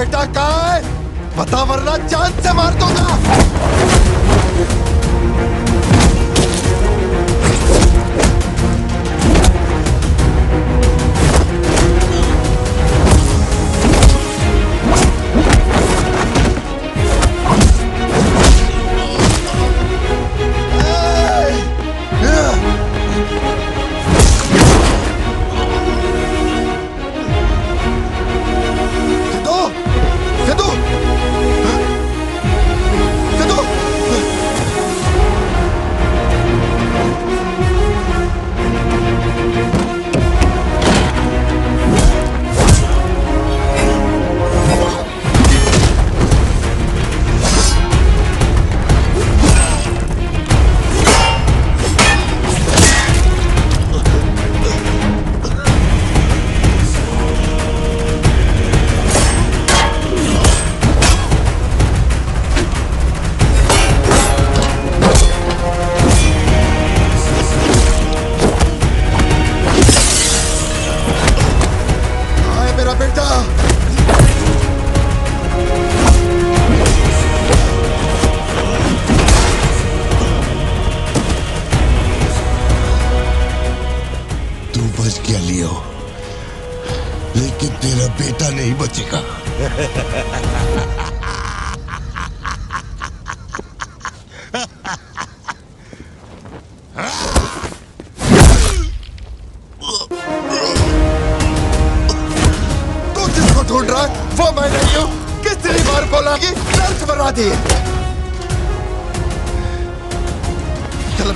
बेटा कहाँ है? बता वरना जान से मार दूंगा।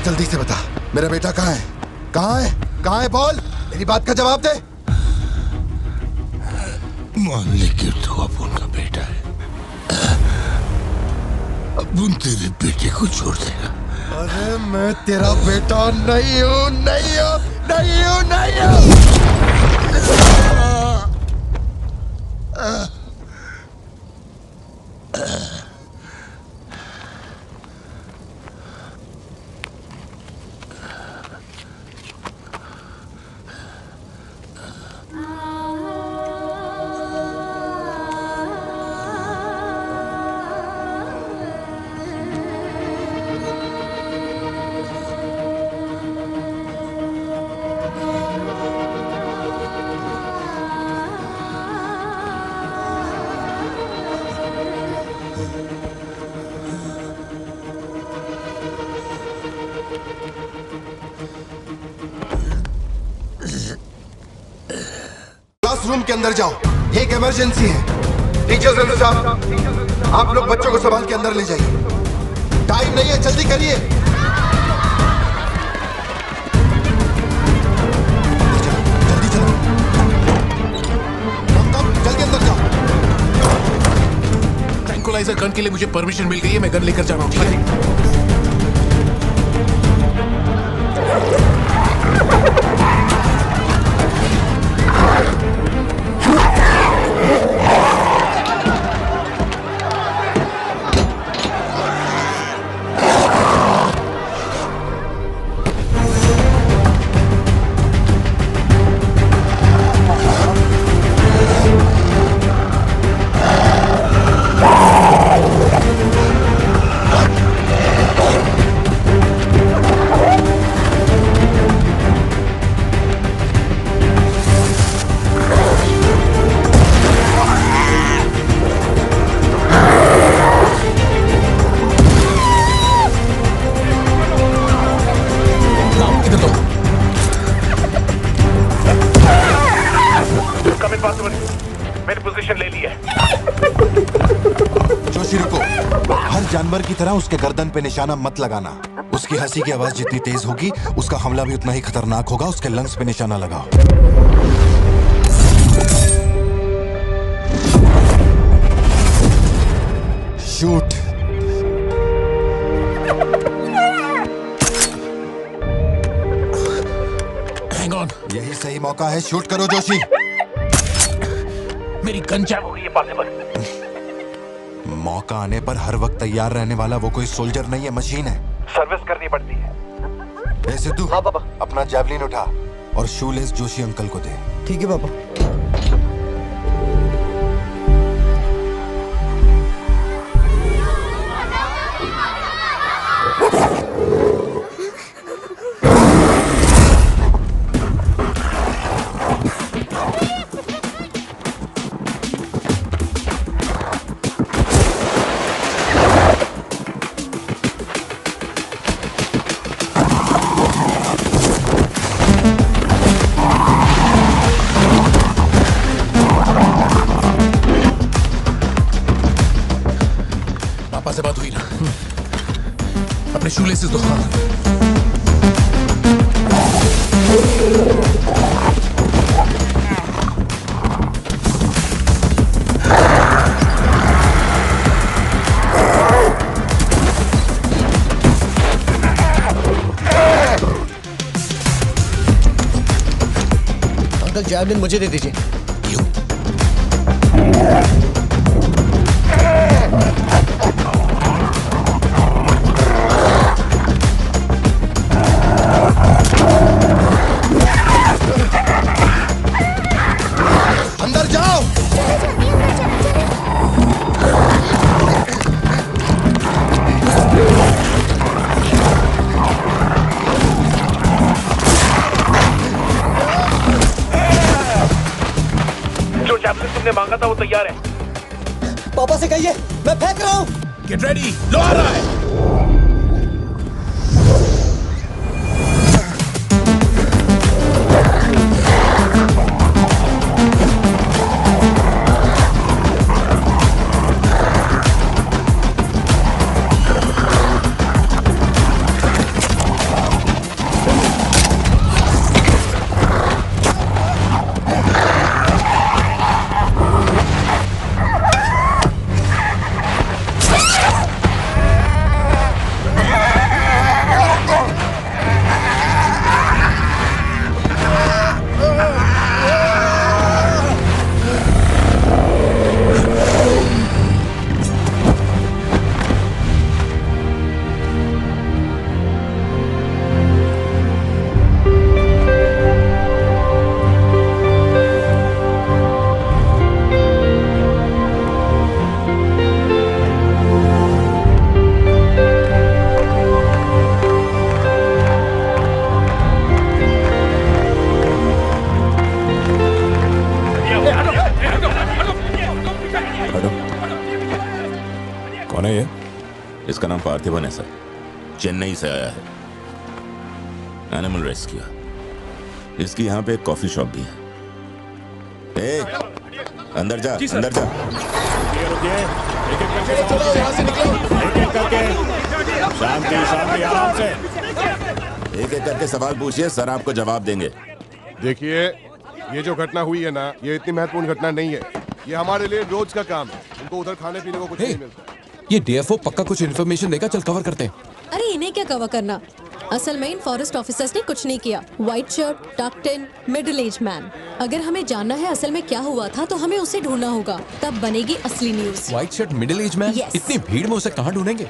जल्दी से बता, मेरा बेटा कहाँ है? कहाँ है? कहाँ है? बोल, मेरी बात का जवाब दे। मान ले कि तू अब उनका बेटा है, अब उन तेरे बेटे को छोड़ देगा। अरे मैं तेरा बेटा नहीं हूँ, नहीं हूँ, नहीं हूँ, नहीं हूँ। क्लासरूम के अंदर जाओ, एक इमरजेंसी है। टीचर्स एंड स्टाफ, आप लोग बच्चों को संभाल के अंदर ले जाइए। टाइम नहीं है, जल्दी करिए। जल्दी चलो, कम जल्दी अंदर जाओ। ट्रैंकुलाइजर गन के लिए मुझे परमिशन मिल गई है, मैं गन लेकर जा रहा हूँ। ठीक है? जानवर की तरह उसके गर्दन पे निशाना मत लगाना। उसकी हंसी की आवाज जितनी तेज होगी, उसका हमला भी उतना ही खतरनाक होगा। उसके लंग्स पे निशाना लगाओ। शूट। Hang on. यही सही मौका है, शूट करो जोशी। मेरी गन जैम हो गई है पॉसिबल। मौका आने पर हर वक्त तैयार रहने वाला वो कोई सोल्जर नहीं है, मशीन है। सर्विस करनी पड़ती है। ऐसे तू हाँ पापा, अपना जैवलिन उठा और शूलेस जोशी अंकल को दे। ठीक है पापा। शूलेसेस दो। अंकल जैवलिन मुझे दे दीजिए। अंदर जाओ। जो जैवलिन तुमने मांगा था वो तैयार है। पापा से कहिए मैं फेंक रहा हूँ। गेट रेडी, लो आ रहा है। कौन है ये? इसका नाम पार्थिवन है सर, चेन्नई से आया है। Animal rescue. इसकी यहाँ पे एक कॉफी शॉप भी है। ए, अंदर जा, अंदर जा। एक एक करके सवाल पूछिए, सर आपको जवाब देंगे। देखिए, ये जो घटना हुई है ना, ये इतनी महत्वपूर्ण घटना नहीं है। ये हमारे लिए रोज का काम है। उनको उधर खाने पीने को कुछ नहीं मिलता। ये डीएफओ पक्का कुछ इन्फॉर्मेशन देगा, चल कवर करते हैं। अरे इन्हें क्या कवर करना, असल में इन फॉरेस्ट ऑफिसर्स ने कुछ नहीं किया। व्हाइट शर्ट, टक्ड इन, मिडिल एज मैन। अगर हमें जानना है असल में क्या हुआ था तो हमें उसे ढूंढना होगा, तब बनेगी असली news. White shirt, middle age man, Yes. इतनी भीड़ में उसे कहाँ ढूंढेंगे?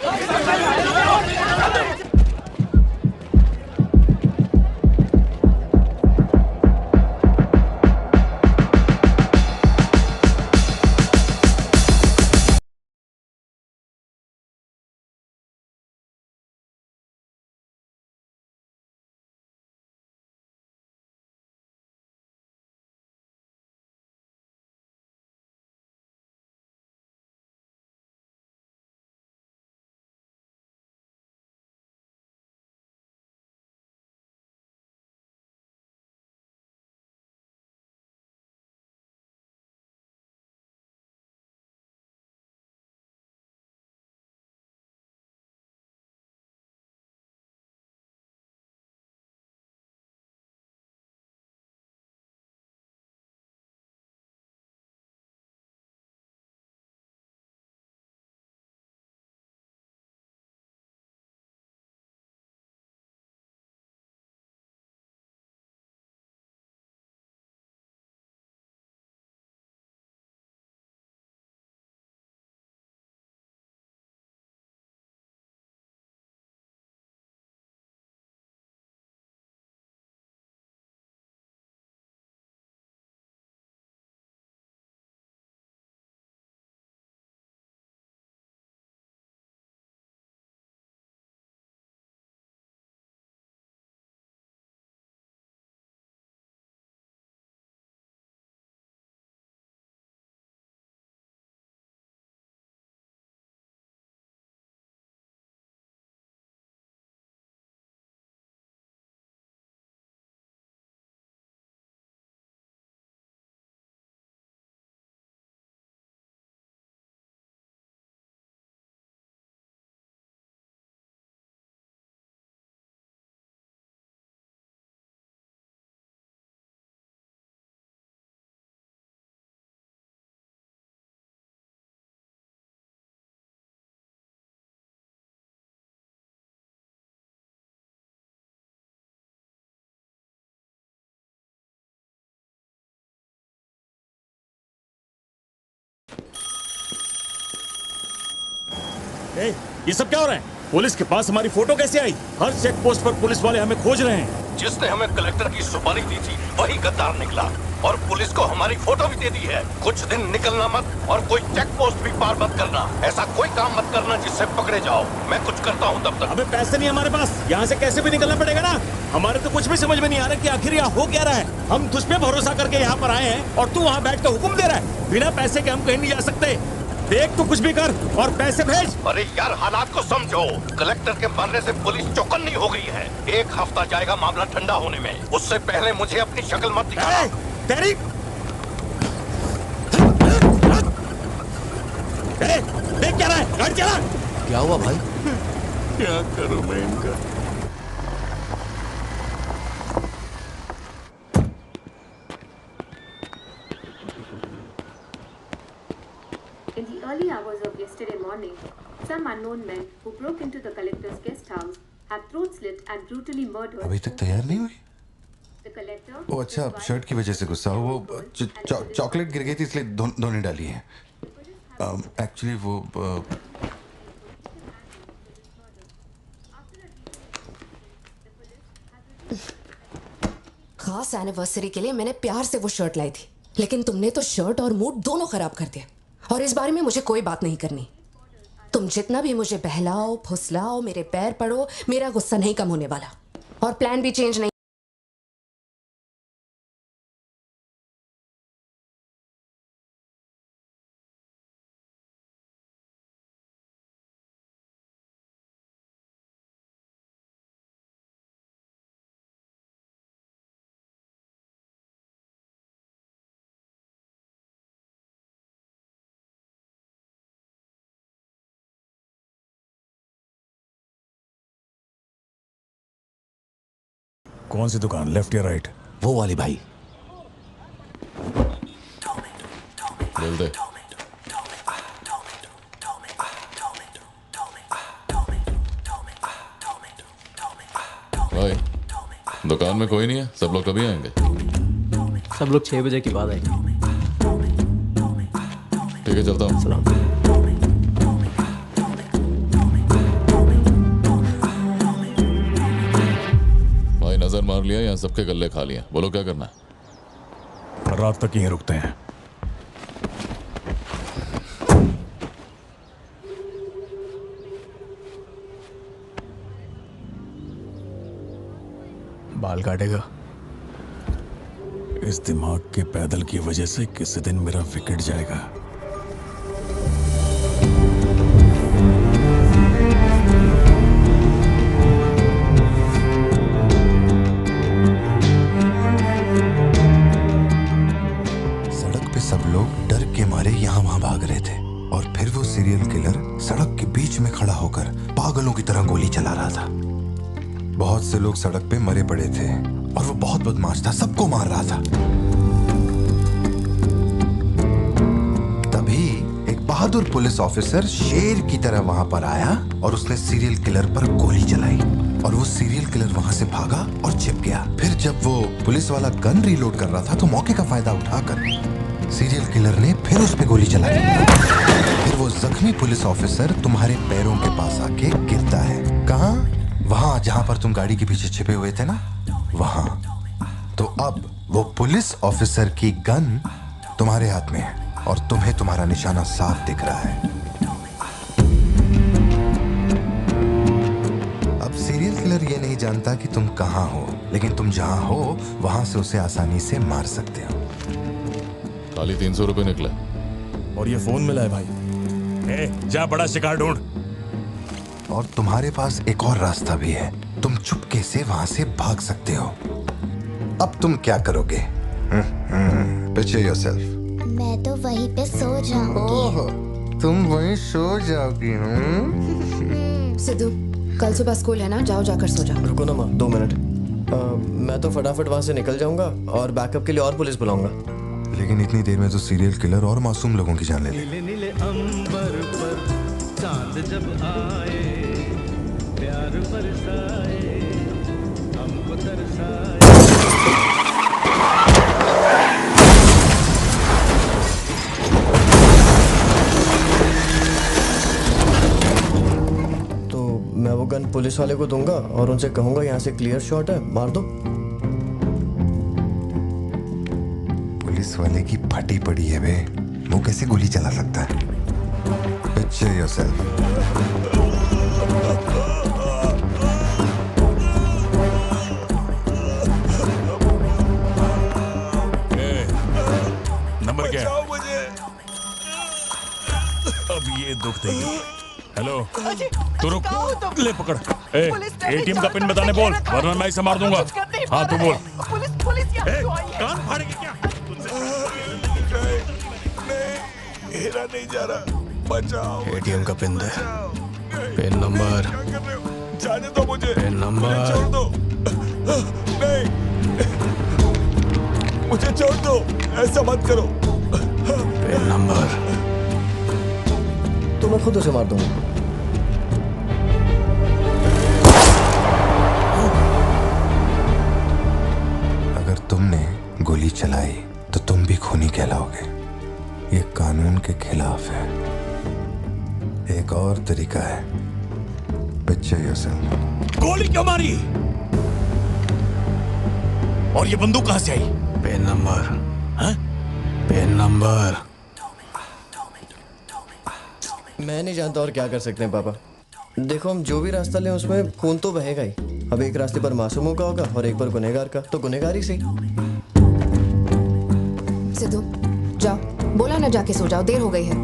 ये सब क्या हो रहा है? पुलिस के पास हमारी फोटो कैसे आई? हर चेक पोस्ट पर पुलिस वाले हमें खोज रहे हैं। जिसने हमें कलेक्टर की सुपारी दी थी वही गद्दार निकला और पुलिस को हमारी फोटो भी दे दी है। कुछ दिन निकलना मत और कोई चेक पोस्ट भी पार मत करना। ऐसा कोई काम मत करना जिससे पकड़े जाओ। मैं कुछ करता हूँ तब तक। अबे पैसे नहीं हमारे पास, यहाँ से कैसे भी निकलना पड़ेगा ना। हमारे तो कुछ भी समझ में नहीं आ रहा कि आखिर यहाँ हो क्या रहा है। हम तुझ पे भरोसा करके यहाँ पर आए हैं और तू वहाँ बैठ कर हुक्म दे रहा है। बिना पैसे के हम कहीं नहीं जा सकते। देख तो कुछ भी कर और पैसे भेज। अरे यार हालात को समझो। कलेक्टर के मरने से पुलिस चौकन्नी हो गई है। 1 हफ्ता जाएगा मामला ठंडा होने में। उससे पहले मुझे अपनी शक्ल मत दिखाना। तेरी देख क्या रहा है? गाड़ी चला। क्या हुआ भाई? क्या करूं मैं इनका? In the early hours of yesterday morning, some unknown men who broke into the collector's guest house have throat slit and brutally murdered. अभी तक तैयार नहीं हुई? The collector. वो अच्छा शर्ट की वजह से गुस्सा हो। वो चॉकलेट गिर गई थी इसलिए धोने डाली है। एक्चुअली वो खास एनिवर्सरी के लिए मैंने प्यार से वो शर्ट लाई थी, लेकिन तुमने तो शर्ट और मूड दोनों खराब कर दिया। और इस बारे में मुझे कोई बात नहीं करनी। तुम जितना भी मुझे बहलाओ फुसलाओ मेरे पैर पड़ो, मेरा गुस्सा नहीं कम होने वाला और प्लान भी चेंज नहीं। कौन सी दुकान, लेफ्ट या राइट? वो वाली भाई। बोल दे। भाई दुकान में कोई नहीं है, सब लोग कभी आएंगे? सब लोग 6 बजे के बाद आएंगे। ठीक है चलता हूँ। सलाम। भाई नजर मार लिया, यहाँ सबके गल्ले खा लिया। बोलो क्या करना है? रात तक यहीं रुकते हैं। बाल काटेगा? इस दिमाग के पैदल की वजह से किसी दिन मेरा विकेट जाएगा। सड़क पे सब लोग डर के मारे यहाँ वहाँ भाग रहे थे और फिर वो सीरियल किलर सड़क के बीच में खड़ा होकर पागलों की तरह गोली चला रहा था। बहुत से लोग सड़क पे मरे पड़े थे और वो बहुत बदमाश था, सबको मार रहा था। तभी एक बहादुर पुलिस ऑफिसर शेर की तरह वहां पर आया और उसने सीरियल किलर पर गोली चलाई और वो सीरियल किलर वहां से भागा और छिप गया। फिर जब वो पुलिस वाला गन रीलोड कर रहा था तो मौके का फायदा उठाकर सीरियल किलर ने फिर उस पे गोली चलाई। फिर वो जख्मी पुलिस ऑफिसर तुम्हारे पैरों के पास आके गिरता है। कहाँ? वहां जहां पर तुम गाड़ी के पीछे छिपे हुए थे ना, वहां। तो अब वो पुलिस ऑफिसर की गन तुम्हारे हाथ में है और तुम्हें तुम्हारा निशाना साफ दिख रहा है। अब सीरियल किलर ये नहीं जानता कि तुम कहां हो, लेकिन तुम जहां हो वहां से उसे आसानी से मार सकते हो। खाली 300 रुपए निकले और ये फोन मिला है भाई। जा बड़ा शिकार ढूंढ। और तुम्हारे पास एक और रास्ता भी है, तुम चुपके से वहां से भाग सकते हो। अब तुम क्या करोगे? Picture yourself. मैं तो वहीं पे सो जाऊंगी। तुम वहीं सो जाओगी? सिद्धू कल सुबह स्कूल है ना, जाओ जाकर सो जाओ। रुको ना माँ, 2 मिनट। मैं तो फटाफट वहां से निकल जाऊंगा और बैकअप के लिए और पुलिस बुलाऊंगा। लेकिन इतनी देर में तो सीरियल किलर और मासूम लोगों की जान ले ले। नीले नीले अंबर पर चांद जब आए, प्यार बरसाए, हमको तरसाए। पुलिस वाले को दूंगा और उनसे कहूंगा यहाँ से क्लियर शॉट है, मार दो। पुलिस वाले की फटी पड़ी है बे, वो कैसे गोली चला सकता है? Picture yourself. नंबर क्या है? अब ये दुख देगी। हेलो, तू रुक, ले पकड़। एटीएम का पिन बताने बोल, वरना मैं इसे मार दूंगा। हाँ तू बोल। कान फाड़ेगी क्या? मेरा नहीं जा रहा, बचाओ। एटीएम का पिन दे, पिन नंबर। जाने दो मुझे, पिन नंबर। छोड़ दो, नहीं, मुझे छोड़ दो, ऐसा मत करो। पिन नंबर तो मैं खुद उसे मार दूंगा। अगर तुमने गोली चलाई तो तुम भी खूनी कहलाओगे। ये कानून के खिलाफ है। एक और तरीका है। Picture yourself. गोली क्यों मारी? और ये बंदूक कहां से आई? Pin number. हाँ? Pin number. मैं नहीं जानता और क्या कर सकते हैं पापा। देखो हम जो भी रास्ता लें उसमें खून तो बहेगा ही। अब एक रास्ते पर मासूमों का होगा और एक पर गुनहगार का, तो गुनहगार ही सही। सिद्धू जाओ, बोला ना जाके सो जाओ, देर हो गई है।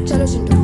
चलो चिंटू।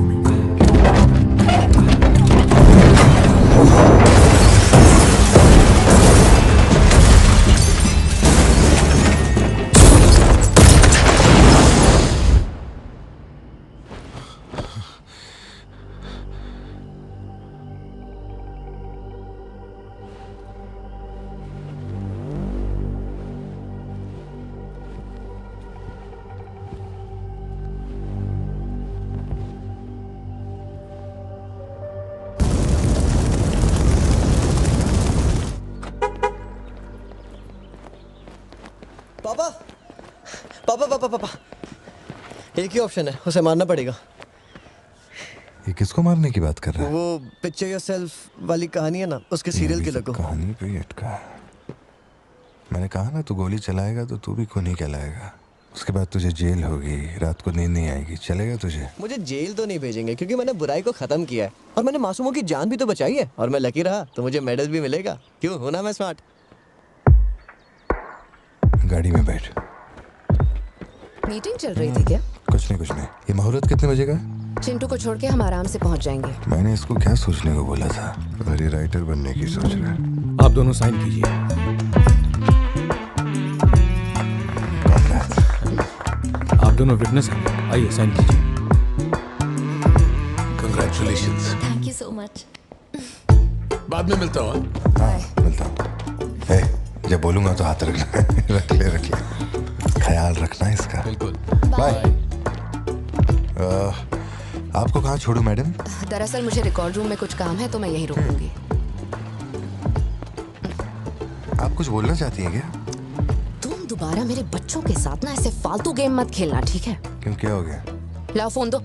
पापा पापा पापा पापा, एक ही ऑप्शन है, उसे मारना पड़ेगा। ये किसको मारने की बात कर रहा है? वो पिक्चर योरसेल्फ वाली कहानी है ना, उसके सीरियल किलर को। कहानी पे ही अटका है। मैंने कहा ना तू गोली चलाएगा तो तू भी खूनी कहलाएगा। उसके बाद तुझे जेल होगी, रात को नींद नहीं आएगी। चलेगा तुझे? मुझे जेल तो नहीं भेजेंगे क्योंकि मैंने बुराई को खत्म किया है और मैंने मासूमों की जान भी तो बचाई है। और मैं लकी रहा तो मुझे मेडल भी मिलेगा। क्यों, होना मैं स्मार्ट। गाड़ी में बैठ। मीटिंग चल रही थी क्या? कुछ नहीं। ये मुहूर्त कितने बजे का? चिंटू को छोड़ के हम आराम से पहुंच जाएंगे। मैंने इसको क्या सोचने को बोला था? और ये राइटर बनने की सोच रहा है। आप दोनों साइन कीजिए। आप दोनों विटनेस हैं, आइए साइन कीजिए। Congratulations. Thank you so much. बाद में मिलता हूँ। हाँ मिलता हूँ। जब बोलूंगा तो हाथ रखना। रख ले। ख्याल रखना इसका। बिल्कुल। बाय। आपको कहाँ छोड़ूं मैडम? दरअसल मुझे रिकॉर्ड रूम में कुछ काम है तो मैं यहीं रुकूंगी। आप कुछ बोलना चाहती हैं क्या? तुम दोबारा मेरे बच्चों के साथ ना ऐसे फालतू गेम मत खेलना, ठीक है? क्यों, क्या हो गया? लाओ फोन दो।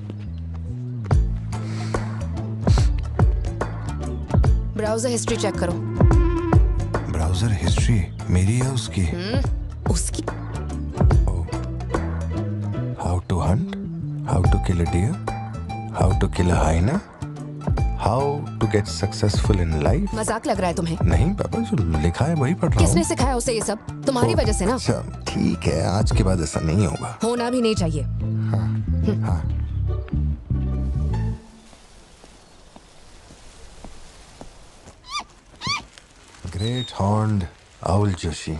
ब्राउजर हिस्ट्री चेक करो। ब्राउजर हिस्ट्री मेरी है उसकी? उसकी? How to hunt, how to kill a deer, how to kill a hyena, how to get successful in life. मजाक लग रहा है तुम्हें? नहीं पापा, जो लिखा है वही पढ़ रहा हूँ। किसने सिखाया उसे ये सब? तुम्हारी वजह से ना। अच्छा ठीक है, आज के बाद ऐसा नहीं होगा। होना भी नहीं चाहिए। हाँ। ग्रेट हॉर्न्ड आउल जोशी,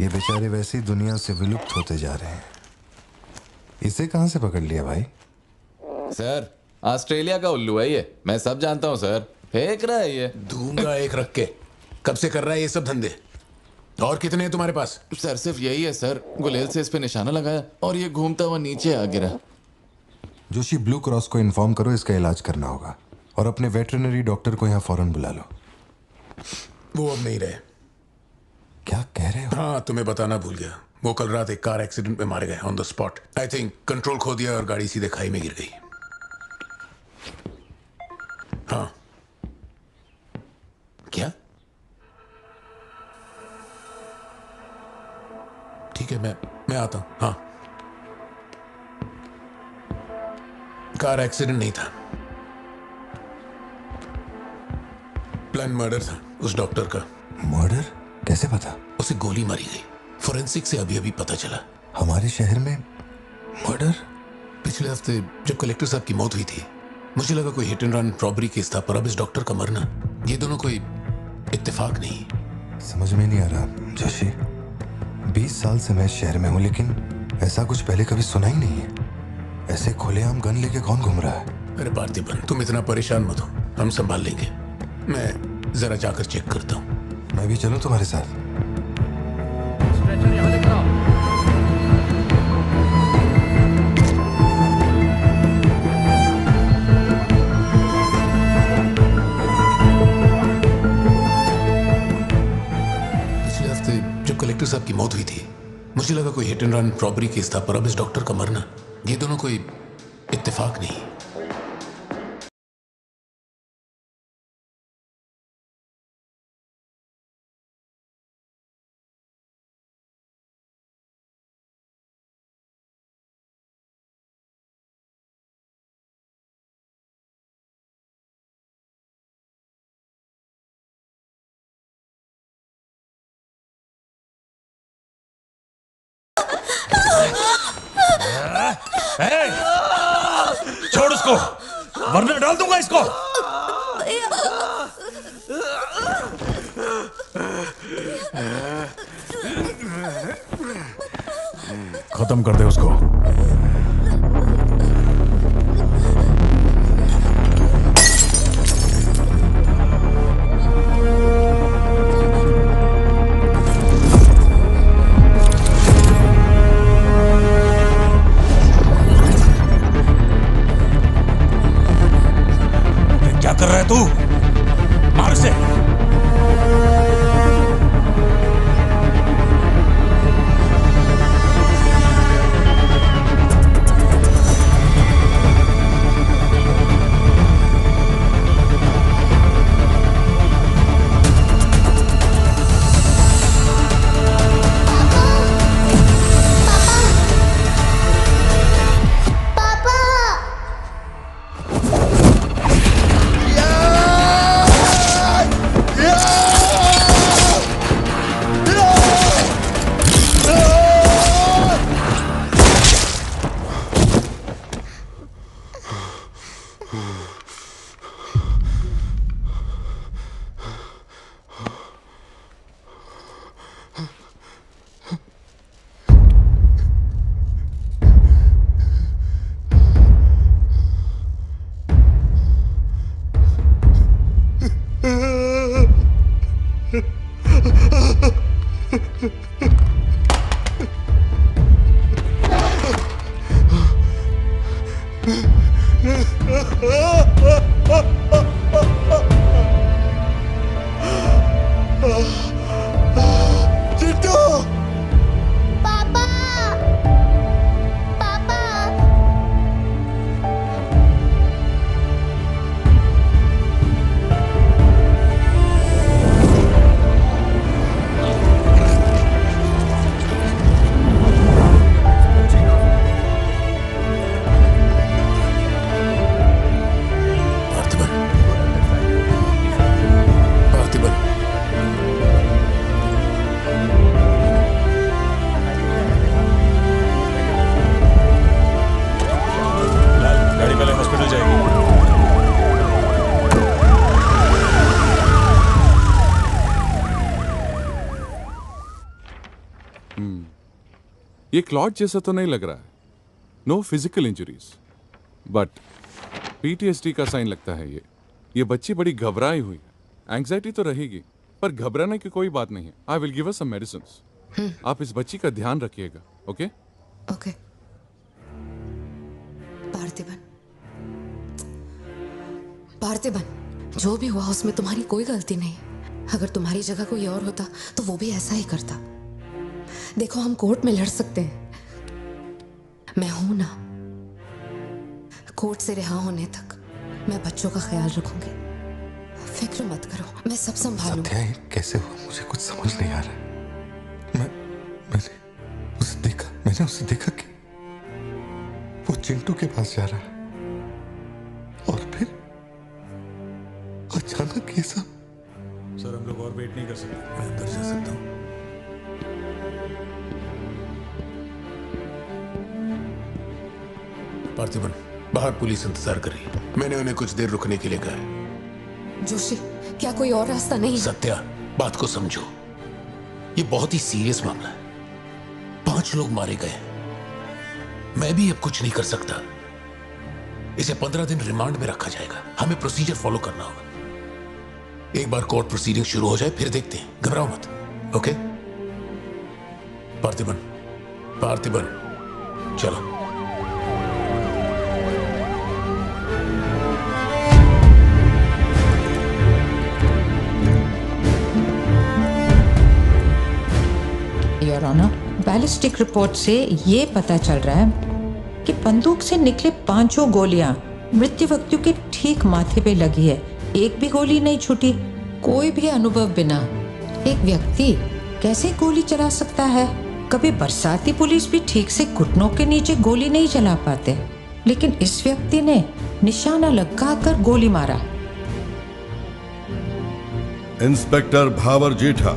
ये बेचारे वैसे ही दुनिया से विलुप्त होते जा रहे हैं। इसे कहाँ से पकड़ लिया भाई? सर ऑस्ट्रेलिया का उल्लू है ये, मैं सब जानता हूँ सर। फेंक रहा है ये। दूंगा एक रख के। कब से कर रहा है ये सब धंधे? और कितने हैं तुम्हारे पास? सर सिर्फ यही है सर। गुलेल से इस पे निशाना लगाया और ये घूमता हुआ नीचे आ गिरा। जोशी, ब्लू क्रॉस को इन्फॉर्म करो, इसका इलाज करना होगा। और अपने वेटरनरी डॉक्टर को यहाँ फौरन बुला लो। वो अब नहीं रहे। क्या कह रहे हो? हाँ, तुम्हें बताना भूल गया। वो कल रात एक कार एक्सीडेंट में मारे गए on the spot. I think control खो दिया और गाड़ी सीधे खाई में गिर गई। ठीक है, मैं आता हूँ। हाँ, कार एक्सीडेंट नहीं था, प्लान मर्डर था उस डॉक्टर का। मर्डर? कैसे पता? उसे गोली मारी गई, फोरेंसिक से अभी अभी पता चला। हमारे शहर में मर्डर? पिछले हफ्ते जब कलेक्टर साहब की मौत हुई थी, मुझे लगा कोई hit and run robbery case था, पर अब इस डॉक्टर का मरना, ये दोनों कोई इत्तेफाक नहीं। समझ में नहीं आ रहा जोशी। 20 साल से मैं इस शहर में हूँ, लेकिन ऐसा कुछ पहले कभी सुना ही नहीं है। ऐसे खुलेआम गन लेके कौन घूम रहा है? अरे पार्थिबन, तुम इतना परेशान मत हो, हम संभाल लेंगे। मैं जरा जाकर चेक करता हूँ। मैं भी चलूं तुम्हारे साथ? पिछले हफ्ते जब कलेक्टर साहब की मौत हुई थी, मुझे लगा कोई hit and run robbery case था, पर अब इस डॉक्टर का मरना, ये दोनों कोई इत्तेफाक नहीं। छोड़ उसको, वरना डाल दूंगा इसको। खत्म कर दे उसको। क्या कर रहा है तू? मार उसे। ये क्लॉट जैसा तो नहीं लग रहा है। No physical injuries, but PTSD का साइन लगता है ये बच्ची बड़ी घबराई हुई है। एंग्जाइटी तो रहेगी, पर घबराने की कोई बात नहीं है। I will give her some medicines. आप इस बच्ची का ध्यान रखिएगा। Okay okay. पार्थिबन, जो भी हुआ उसमें तुम्हारी कोई गलती नहीं। अगर तुम्हारी जगह कोई और होता तो वो भी ऐसा ही करता। देखो, हम कोर्ट में लड़ सकते हैं, मैं हूं ना। कोर्ट से रिहा होने तक मैं बच्चों का ख्याल रखूंगी। फिक्र मत करो, मैं सब संभालूंगी। कैसे हुआ मुझे कुछ समझ नहीं आ रहा। मैंने उसे मैंने उसे देखा कि वो चिंटू के पास जा रहा है और फिर अचानक ये सब। सर हम लोग और वेट नहीं कर सकते, मैं अंदर जा सकता हूँ? पार्थिबन, बाहर पुलिस इंतजार कर रही है। मैंने उन्हें कुछ देर रुकने के लिए कहा है। जोशी, क्या कोई और रास्ता नहीं? सत्या, बात को समझो। ये बहुत ही सीरियस मामला है। 5 लोग मारे गए। मैं भी अब कुछ नहीं कर सकता। इसे 15 दिन रिमांड में रखा जाएगा। हमें प्रोसीजर फॉलो करना होगा। एक बार कोर्ट प्रोसीडिंग शुरू हो जाए फिर देखते हैं। घबराओ मत, ओके? पार्थिबन, पार्थिबन, चलो। योर ऑनर, बैलिस्टिक रिपोर्ट से ये पता चल रहा है कि बंदूक से निकले 5 गोलियां मृत्यु व्यक्ति के ठीक माथे पे लगी है। एक भी गोली नहीं छूटी, कोई भी अनुभव बिना। एक व्यक्ति कैसे गोली चला सकता है? कभी बरसाती पुलिस भी ठीक से घुटनों के नीचे गोली नहीं चला पाते, लेकिन इस व्यक्ति ने निशाना लगाकर गोली मारा। इंस्पेक्टर भावर जेठा,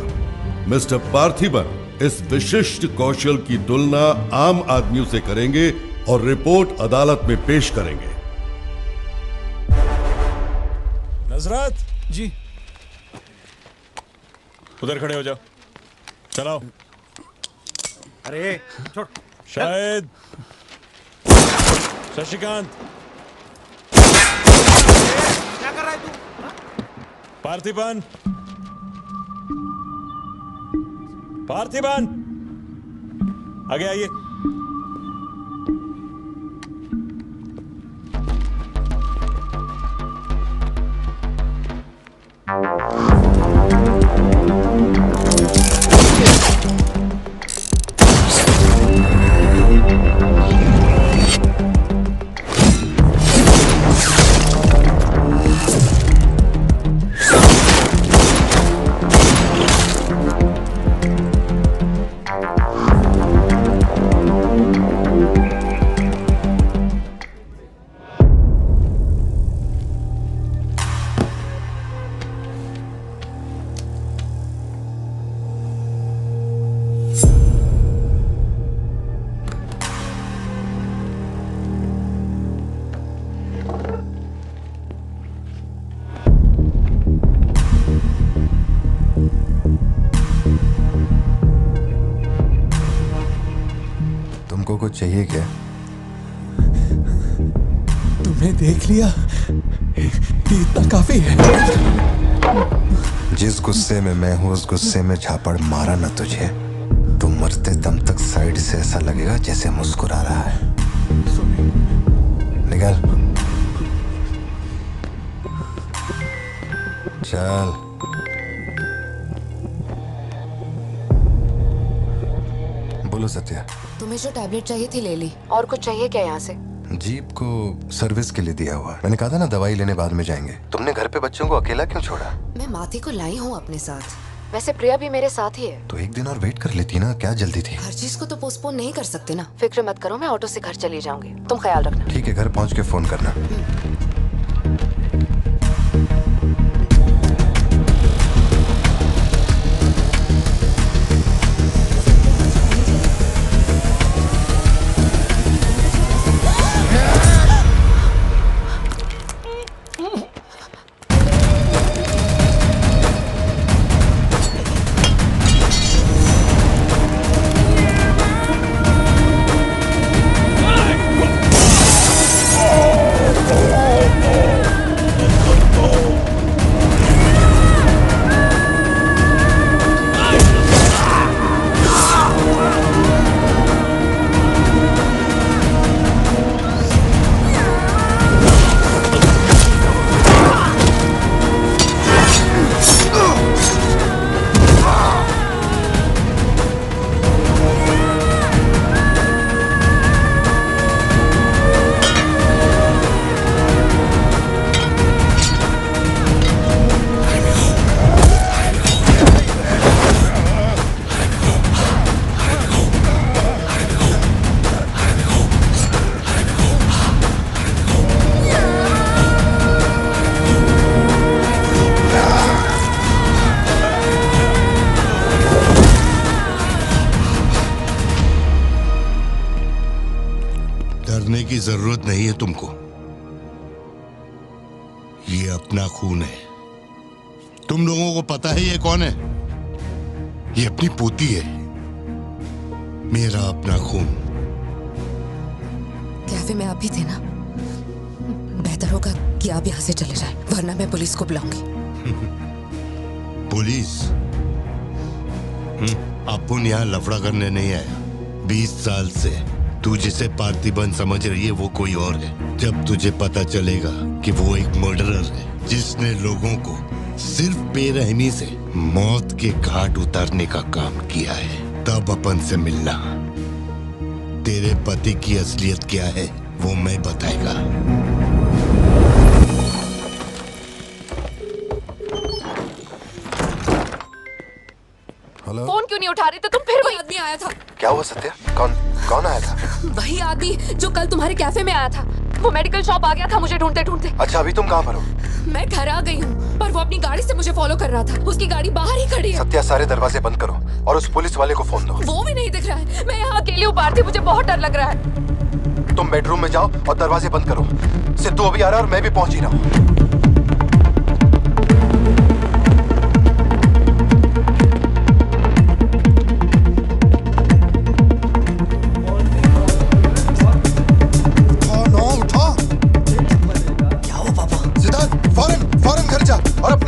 मिस्टर पार्थिबन इस विशिष्ट कौशल की तुलना आम आदमियों से करेंगे और रिपोर्ट अदालत में पेश करेंगे। नजरत जी, उधर खड़े हो जाओ। चलाओ। अरे छोड़। शायद शशिकांत, क्या कर रहा है तू? पार्थिबन, पार्थिबन, आगे आइए। तुमको कुछ चाहिए क्या? तुम्हें देख लिया, इतना काफी है। जिस गुस्से में मैं हूं उस गुस्से में झापड़ मारा ना तुझे तो मरते दम तक साइड से ऐसा लगेगा जैसे मुस्कुरा रहा है। निकल, चल। बोलो सत्या। तुम्हें जो टैबलेट चाहिए थी ले ली। और कुछ चाहिए क्या यहाँ से? जीप को सर्विस के लिए दिया हुआ। मैंने कहा था ना दवाई लेने बाद में जाएंगे। तुमने घर पे बच्चों को अकेला क्यों छोड़ा? मैं माथी को लाई हूँ अपने साथ। वैसे प्रिया भी मेरे साथ ही है। तो एक दिन और वेट कर लेती ना, क्या जल्दी थी? हर चीज को तो पोस्टपोन नहीं कर सकते ना। फिक्र मत करो, मैं ऑटो से घर चली जाऊंगी। तुम ख्याल रखना। ठीक है, घर पहुँच के फोन करना। छुपने की जरूरत नहीं है तुमको। ये अपना खून है। तुम लोगों को पता है ये कौन है? ये अपनी पोती है, मेरा अपना खून। कैफे में आप भी थे ना? बेहतर होगा कि आप यहाँ से चले जाएं, वरना मैं पुलिस को बुलाऊंगी। पुलिस? अपन यहाँ लफड़ा करने नहीं आया। 20 साल से तू जिसे पार्थिबन समझ रही है वो कोई और है। जब तुझे पता चलेगा कि वो एक मर्डरर है जिसने लोगों को सिर्फ बेरहमी से मौत के घाट उतारने का काम किया है, तब अपन से मिलना। तेरे पति की असलियत क्या है वो मैं बताएगा। हेलो। फोन क्यों नहीं उठा रहे थे तुम? फिर वही आदमी आया था। क्या हुआ सत्या? कौन आया था? वही आदमी जो कल तुम्हारे कैफे में आया था। वो मेडिकल शॉप आ गया था मुझे ढूंढते ढूंढते। अच्छा, अभी तुम कहाँ पर हो? मैं घर आ गई हूँ, पर वो अपनी गाड़ी से मुझे फॉलो कर रहा था। उसकी गाड़ी बाहर ही खड़ी है। सत्या, सारे दरवाजे बंद करो और उस पुलिस वाले को फोन दो। वो भी नहीं दिख रहा है। मैं यहाँ अकेली हूँ पार्थी, मुझे बहुत डर लग रहा है। तुम बेडरूम में जाओ और दरवाजे बंद करो। सिद्धू अभी आ रहा है और मैं भी पहुंच ही रहा हूँ।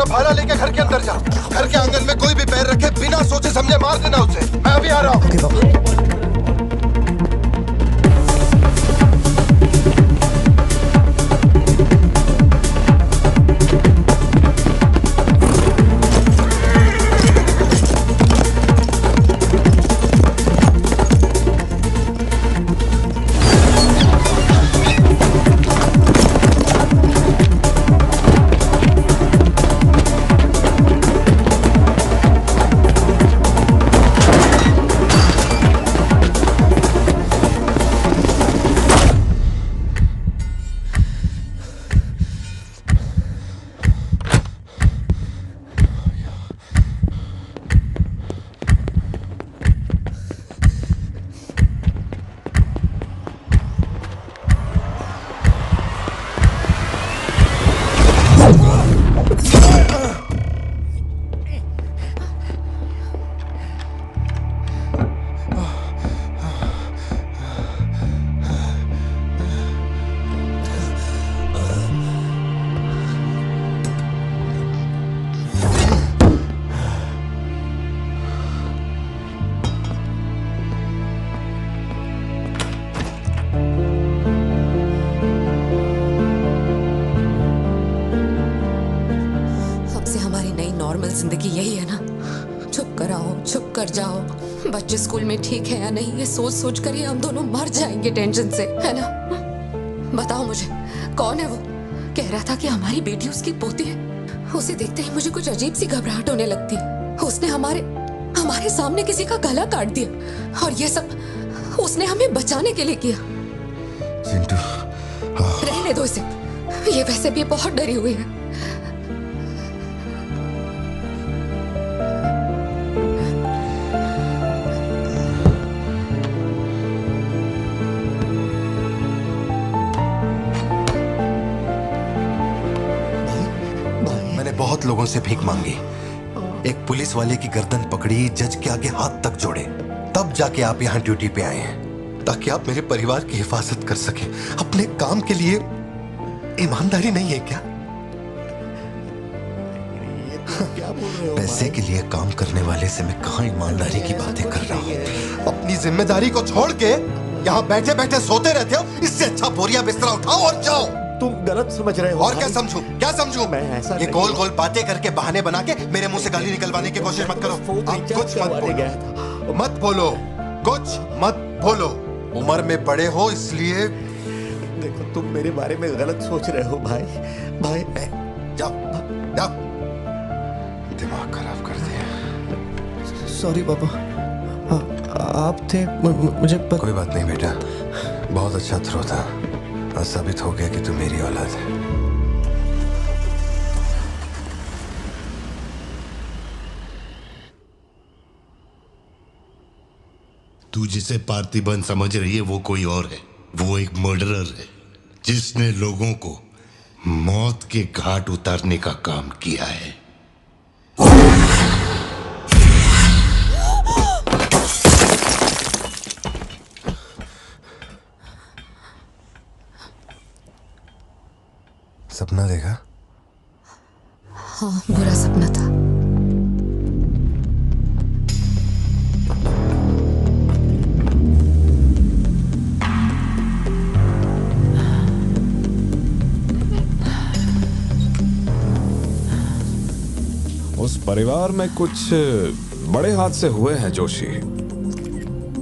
भाला लेके घर के अंदर जा। घर के आंगन में कोई भी पैर रखे बिना सोचे समझे मार देना उसे। मैं अभी आ रहा हूँ। ओके पापा। जिंदगी यही है ना, चुप कर आओ, चुप कर जाओ। बच्चे स्कूल में ठीक है या नहीं ये सोच सोच कर हम दोनों मर जाएंगे टेंशन से, है ना? बताओ मुझे, कौन है वो? कह रहा था कि हमारी बेटी उसकी पोती है। उसे देखते ही मुझे कुछ अजीब सी घबराहट होने लगती है। उसने हमारे सामने किसी का गला काट दिया और ये सब उसने हमें बचाने के लिए किया। चिंटू, रहने दो इसे, ये वैसे भी बहुत डरी हुई है। बहुत लोगों से भीख मांगी, एक पुलिस वाले की गर्दन पकड़ी, जज के आगे हाथ तक जोड़े, तब जाके आप यहाँ ड्यूटी पे आए हैं ताकि आप मेरे परिवार की हिफाजत कर सके। अपने काम के लिए ईमानदारी नहीं है क्या? क्या बोल रहे हो? पैसे के लिए काम करने वाले से मैं कहाँ ईमानदारी की बातें कर रहा हूँ? अपनी जिम्मेदारी को छोड़ के यहाँ बैठे बैठे सोते रहते हो। इससे अच्छा बोरिया बिस्तरा उठाओ और जाओ। तुम गलत समझ रहे हो। और क्या समझूं? क्या समझूं? मैं ऐसा ये गोल गोल बातें करके बहाने बना के मेरे मुंह से गाली निकलवाने की कोशिश मत करो। आप कुछ मत बोलो, मत बोलो, कुछ मत बोलो। उम्र में बड़े हो इसलिए। देखो, तुम मेरे बारे में गलत सोच रहे हो भाई। जाओ जाओ, दिमाग खराब कर दिया। सॉरी पापा, आप थे मुझे कोई बात नहीं बेटा, बहुत अच्छा थ्रो था। साबित हो गया कि तू मेरी औलाद है। तू जिसे पार्थिबन समझ रही है वो कोई और है। वो एक मर्डरर है जिसने लोगों को मौत के घाट उतारने का काम किया है। सपना देखा? हाँ, बुरा सपना था। उस परिवार में कुछ बड़े हादसे हुए हैं जोशी।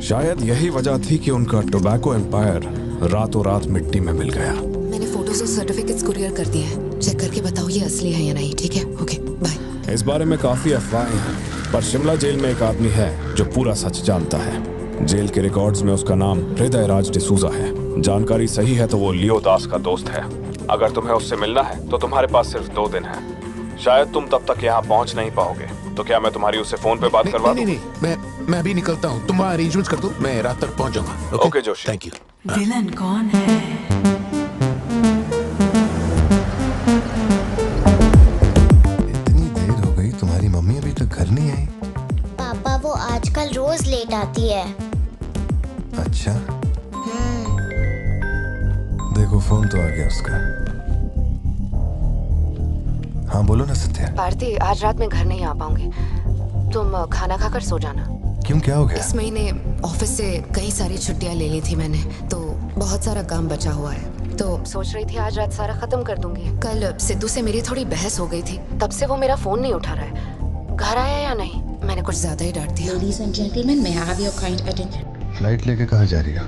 शायद यही वजह थी कि उनका टोबैको एम्पायर रातों रात मिट्टी में मिल गया। मैंने फोटोज और सर्टिफिकेट्स कुरियर कर दिए हैं। चेक करके बताओ ये असली है या नहीं। ठीक है, ओके, बाय। इस बारे में काफी अफवाहें हैं, पर शिमला जेल में एक आदमी है जो पूरा सच जानता है। जेल के रिकॉर्ड्स में उसका नाम हृदय राज डिसूजा है। जानकारी सही है तो वो लियो दास का दोस्त है। अगर तुम्हें उससे मिलना है तो तुम्हारे पास सिर्फ 2 दिन है। शायद तुम तब तक यहाँ पहुँच नहीं पाओगे, तो क्या मैं तुम्हारी उससे फोन पे बात करवा दूं? नहीं, मैं अभी निकलता हूँ। तुम वहाँ अरेंजमेंट्स कर दो, मैं रात तक पहुँच जाऊंगा। Okay Joshi, thank you. Villain कौन है? इतनी देर हो गई, तुम्हारी मम्मी अभी तक घर नहीं आई? पापा वो आजकल रोज लेट आती है। अच्छा, देखो फोन तो आ गया उसका। हाँ बोलो ना सत्या। भारती, आज रात में घर नहीं आ पाऊंगी। तुम खाना खाकर सो जाना। क्यों, क्या हो गया? इस महीने ऑफिस से कई सारी छुट्टियां ले ली थी मैंने, तो बहुत सारा काम बचा हुआ है। तो सोच रही थी आज रात सारा खत्म कर दूंगी। कल सिद्धू से मेरी थोड़ी बहस हो गई थी, तब से वो मेरा फोन नहीं उठा रहा है। घर आया या नहीं? मैंने कुछ ज्यादा ही डांट दिया। Ladies and gentlemen, may I have your kind attention? Flight लेके कहाँ जा रही हो?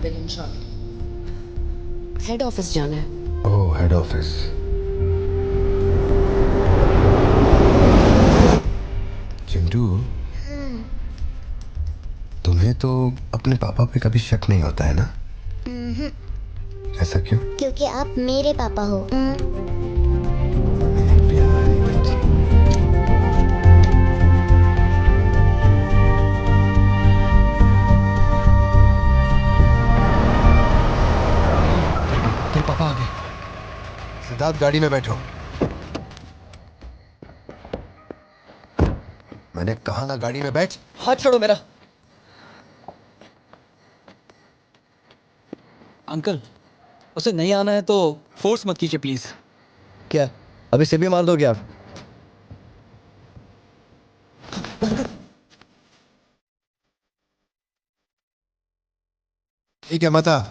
हेड ऑफिस जाना है। ओह, हेड ऑफिस। चिंटू, तुम्हें तो अपने पापा पे कभी शक नहीं होता है ना? ऐसा क्यों? क्योंकि आप मेरे पापा हो। तो पापा आ गए। सिद्धार्थ, गाड़ी में बैठो। मैंने कहा ना गाड़ी में बैठ। हाथ छोड़ो मेरा। अंकल, उसे नहीं आना है तो फोर्स मत कीजिए प्लीज। क्या अभी से भी मार दोगे आप? ठीक है, मत आ।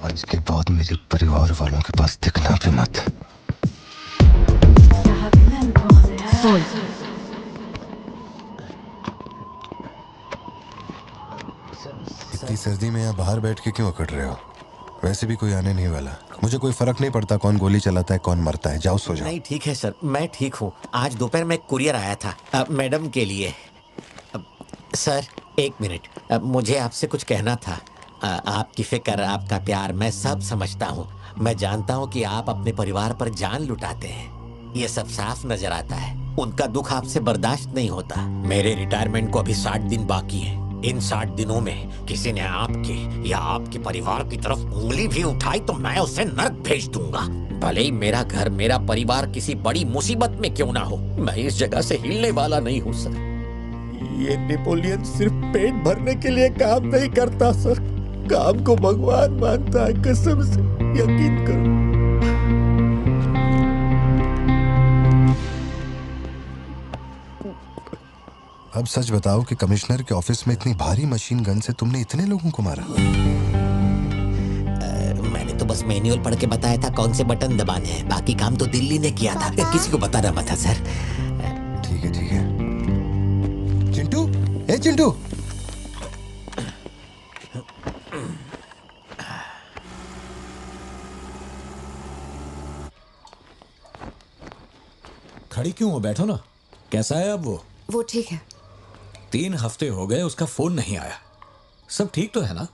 आज के बाद मेरे परिवार वालों के पास दिखना भी मत। इतनी सर्दी में यहाँ बाहर बैठ के क्यों अकड़ रहे हो? वैसे भी कोई आने नहीं वाला। मुझे कोई फर्क नहीं पड़ता कौन गोली चलाता है कौन मरता है। जाओ सो जाओ। नहीं ठीक है सर, मैं ठीक हूँ। आज दोपहर में कुरियर आया था मैडम के लिए। सर एक मिनट, मुझे आपसे कुछ कहना था। आपकी फिक्र, आपका प्यार मैं सब समझता हूँ। मैं जानता हूँ कि आप अपने परिवार पर जान लुटाते हैं, ये सब साफ नजर आता है। उनका दुख आपसे बर्दाश्त नहीं होता। मेरे रिटायरमेंट को अभी 60 दिन बाकी हैं। इन 60 दिनों में किसी ने आपके या आपके परिवार की तरफ उंगली भी उठाई तो मैं उसे नर्क भेज दूंगा। भले ही मेरा घर, मेरा परिवार किसी बड़ी मुसीबत में क्यों ना हो, मैं इस जगह से हिलने वाला नहीं हूँ सर। ये नेपोलियन सिर्फ पेट भरने के लिए काम नहीं करता सर, काम को भगवान मानता है। कसम से यकीन करो। अब सच बताओ कि कमिश्नर के ऑफिस में इतनी भारी मशीन गन से तुमने इतने लोगों को मारा? मैंने तो बस मैनुअल पढ़ के बताया था कौन से बटन दबाने हैं, बाकी काम तो दिल्ली ने किया था। किसी को बताना मत था सर। ठीक है ठीक है। चिंटू, ए चिंटू, खड़ी क्यों हो? बैठो ना। कैसा है अब वो? वो ठीक है। 3 हफ्ते हो गए उसका फोन नहीं आया। सब ठीक तो है ना?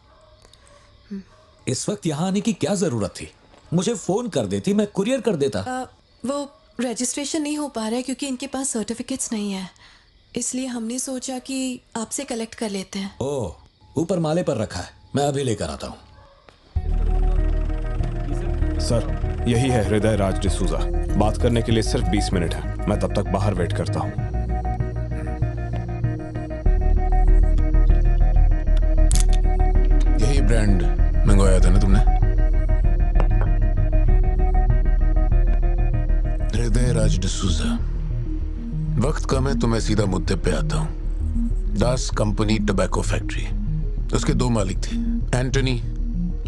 इस वक्त यहाँ आने की क्या जरूरत थी? मुझे फोन कर देती, मैं कुरियर कर देता। वो रजिस्ट्रेशन नहीं हो पा रहा है क्योंकि इनके पास सर्टिफिकेट्स नहीं है, इसलिए हमने सोचा कि आपसे कलेक्ट कर लेते हैं। ओह, ऊपर माले पर रखा है, मैं अभी लेकर आता हूँ। सर, यही है हृदय राज डिसूजा। बात करने के लिए सिर्फ 20 मिनट है, मैं तब तक बाहर वेट करता हूँ। यही ब्रांड मंगवाया था ना तुमने? हृदय राज डिसूजा। वक्त कम है तो मैं सीधा मुद्दे पे आता हूँ। दास कंपनी टोबैको फैक्ट्री, उसके 2 मालिक थे, एंटनी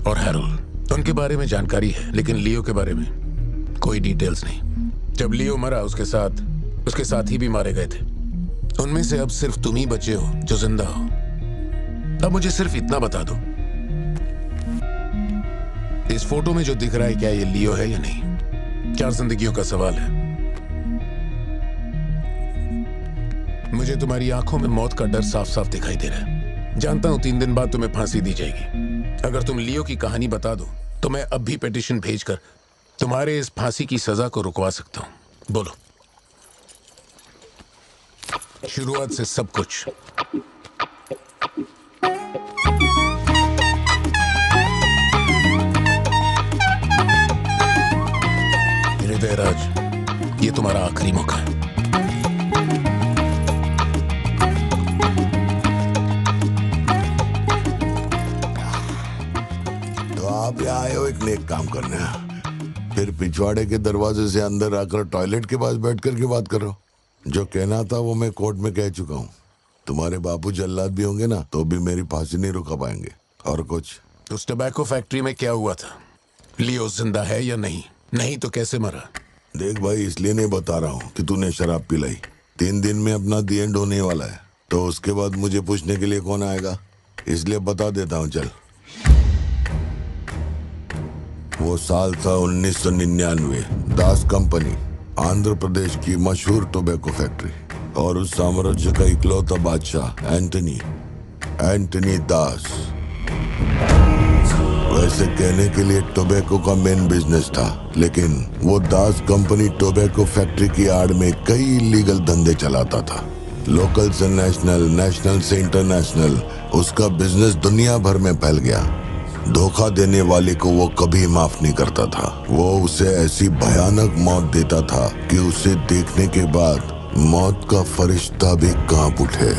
और हैरोल्ड। उनके बारे में जानकारी है, लेकिन लियो के बारे में कोई डिटेल्स नहीं। जब लियो मरा, उसके साथी भी मारे गए थे। उनमें से अब सिर्फ तुम ही बचे हो जो जिंदा हो। अब मुझे सिर्फ इतना बता दो, इस फोटो में जो दिख रहा है क्या ये लियो है या नहीं? 4 जिंदगियों का सवाल है। मुझे तुम्हारी आंखों में मौत का डर साफ साफ दिखाई दे रहा है। जानता हूं 3 दिन बाद तुम्हें फांसी दी जाएगी। अगर तुम लियो की कहानी बता दो तो मैं अब भी पिटीशन भेजकर तुम्हारे इस फांसी की सजा को रुकवा सकता हूं। बोलो। शुरुआत से सब कुछ। हृदय राज, ये तुम्हारा आखिरी मौका है। तो आप यहाँ आए हो एक नेक काम करने, फिर पिछवाड़े के दरवाजे से अंदर आकर टॉयलेट के पास बैठ कर के बात करो। जो कहना था वो मैं कोर्ट में कह चुका हूँ। तुम्हारे बापू जल्लाद भी होंगे ना तो भी मेरी फांसी नहीं रुका पाएंगे। और कुछ? उस टोबैको फैक्ट्री में क्या हुआ था? लियो जिंदा है या नहीं? नहीं तो कैसे मरा? देख भाई, इसलिए नहीं बता रहा हूँ कि तूने शराब पिलाई। 3 दिन में अपना दी एंड होने वाला है, तो उसके बाद मुझे पूछने के लिए कौन आएगा? इसलिए बता देता हूँ, चल। वो साल था 1999। दास कंपनी, आंध्र प्रदेश की मशहूर टोबैको फैक्ट्री, और उस साम्राज्य का इकलौता बादशाह एंटनी दास। वैसे कहने के लिए टोबैको का मेन बिजनेस था, लेकिन वो दास कंपनी टोबैको फैक्ट्री की आड़ में कई इलीगल धंधे चलाता था। लोकल से नेशनल, नेशनल से इंटरनेशनल, उसका बिजनेस दुनिया भर में फैल गया। धोखा देने वाले को वो कभी माफ नहीं करता था। वो उसे ऐसी भयानक मौत देता था कि उसे देखने के बाद मौत का फरिश्ता भी कांप उठे।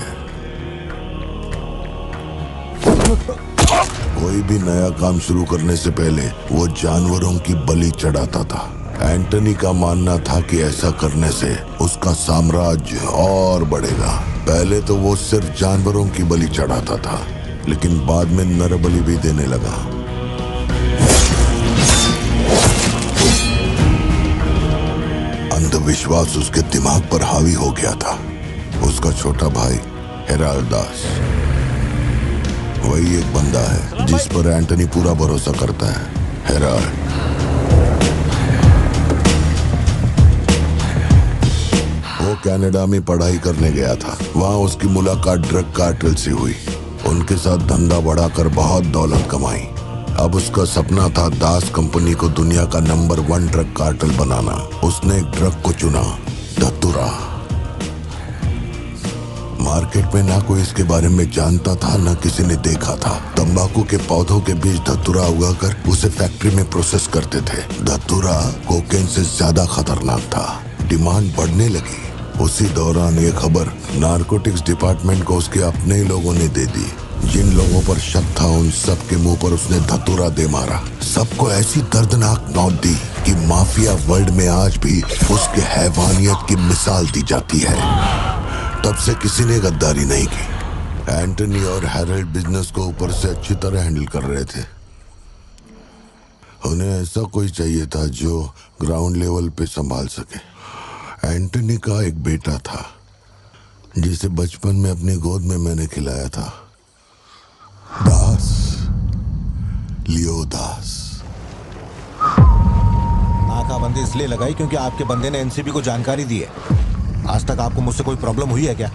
कोई भी नया काम शुरू करने से पहले वो जानवरों की बलि चढ़ाता था। एंटनी का मानना था कि ऐसा करने से उसका साम्राज्य और बढ़ेगा। पहले तो वो सिर्फ जानवरों की बलि चढ़ाता था, लेकिन बाद में नर बलि भी देने लगा। अंधविश्वास उसके दिमाग पर हावी हो गया था। उसका छोटा भाई हेराल्ड दास, वही एक बंदा है जिस पर एंटनी पूरा भरोसा करता है। हेराल्ड वो कनाडा में पढ़ाई करने गया था। वहां उसकी मुलाकात ड्रग कार्टेल से हुई। उनके साथ धंधा बढ़ाकर बहुत दौलत कमाई। अब उसका सपना था दास कंपनी को दुनिया का नंबर 1 ड्रग कार्टेल बनाना। उसने एक ड्रग को चुना, धतूरा। मार्केट में ना कोई इसके बारे में जानता था, ना किसी ने देखा था। तंबाकू के पौधों के बीच धतूरा उगाकर उसे फैक्ट्री में प्रोसेस करते थे। धतूरा कोकेन से ज्यादा खतरनाक था। डिमांड बढ़ने लगी। उसी दौरान ये खबर नारकोटिक्स डिपार्टमेंट को उसके अपने ही लोगों ने दे दी। जिन लोगों पर शक था उन सब के मुंह पर उसने धतूरा दे मारा। सबको ऐसी दर्दनाक मौत दी कि माफिया वर्ल्ड में आज भी उसके हैवानियत की मिसाल दी जाती है। तब से किसी ने गद्दारी नहीं की। एंटनी और हैरोल्ड बिजनेस को ऊपर से अच्छी तरह हैंडल कर रहे थे। उन्हें ऐसा कोई चाहिए था जो ग्राउंड लेवल पे संभाल सके। एंटनी का एक बेटा था जिसे बचपन में अपनी गोद में मैंने खिलाया था, दास, लियो दास। नाकाबंदी इसलिए लगाई क्योंकि आपके बंदे ने एनसीबी को जानकारी दी है। आज तक आपको मुझसे कोई प्रॉब्लम हुई है क्या?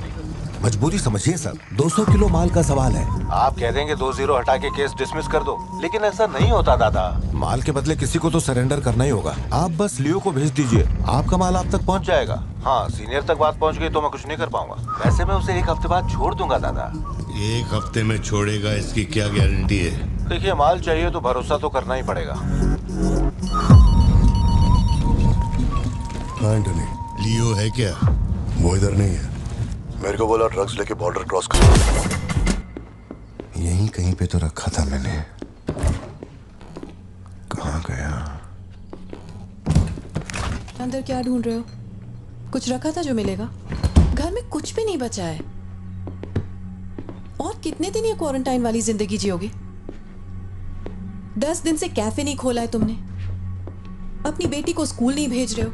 मजबूरी समझिए सर, 200 किलो माल का सवाल है। आप कह देंगे 2-0 हटा के केस डिसमिस कर दो, लेकिन ऐसा नहीं होता दादा। माल के बदले किसी को तो सरेंडर करना ही होगा। आप बस लियो को भेज दीजिए, आपका माल आप तक पहुंच जाएगा। हाँ, सीनियर तक बात पहुंच गई तो मैं कुछ नहीं कर पाऊंगा। वैसे मैं उसे 1 हफ्ते बाद छोड़ दूंगा दादा। 1 हफ्ते में छोड़ेगा, इसकी क्या गारंटी है? देखिए, माल चाहिए तो भरोसा तो करना ही पड़ेगा। एंटनी, लियो है क्या? वो इधर नहीं है। मेरे को बोला ड्रग्स लेके बॉर्डर क्रॉस कर। यहीं कहीं पे तो रखा था मैंने, कहाँ गया? अंदर क्या ढूंढ रहे हो? कुछ रखा था जो मिलेगा? घर में कुछ भी नहीं बचा है। और कितने दिन ये क्वारंटाइन वाली जिंदगी जियोगे? 10 दिन से कैफे नहीं खोला है तुमने, अपनी बेटी को स्कूल नहीं भेज रहे हो।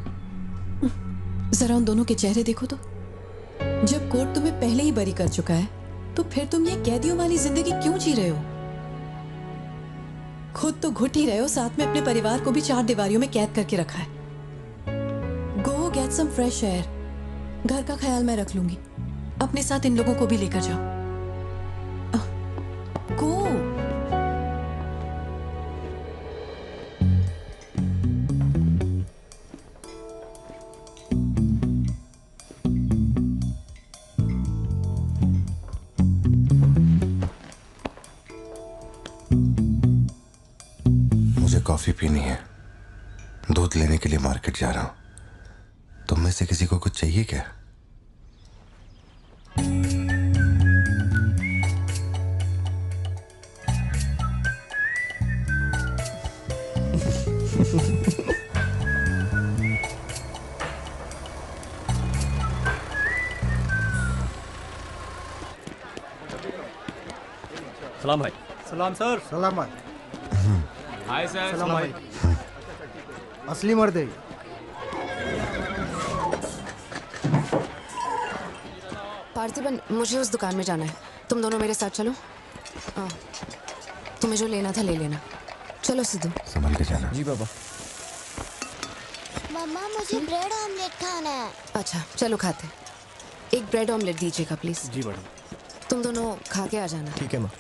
जरा उन दोनों के चेहरे देखो तो। जब कोर्ट तुम्हें पहले ही बरी कर चुका है तो फिर तुम ये कैदियों वाली जिंदगी क्यों जी रहे हो? खुद तो घुट ही रहे हो, साथ में अपने परिवार को भी 4 दीवारियों में कैद करके रखा है। Go get some fresh air. घर का ख्याल मैं रख लूंगी, अपने साथ इन लोगों को भी लेकर जाओ। गो। कॉफी पीनी है, दूध लेने के लिए मार्केट जा रहा हूं। तुम में से किसी को कुछ चाहिए क्या? सलाम भाई। सलाम सर। सलाम भाई। Hi sir. सलाम भाई। असली मर्द है। पार्थिबन, मुझे उस दुकान में जाना है, तुम दोनों मेरे साथ चलो। तुम्हें जो लेना था ले लेना। चलो सिद्धू। संभल के जाना। जी बाबा। मम्मा, मुझे ब्रेड ऑमलेट खाना है। अच्छा चलो खाते। एक ब्रेड ऑमलेट दीजिएगा प्लीज। जी मैडम। तुम दोनों खा के आ जाना। ठीक है माँ।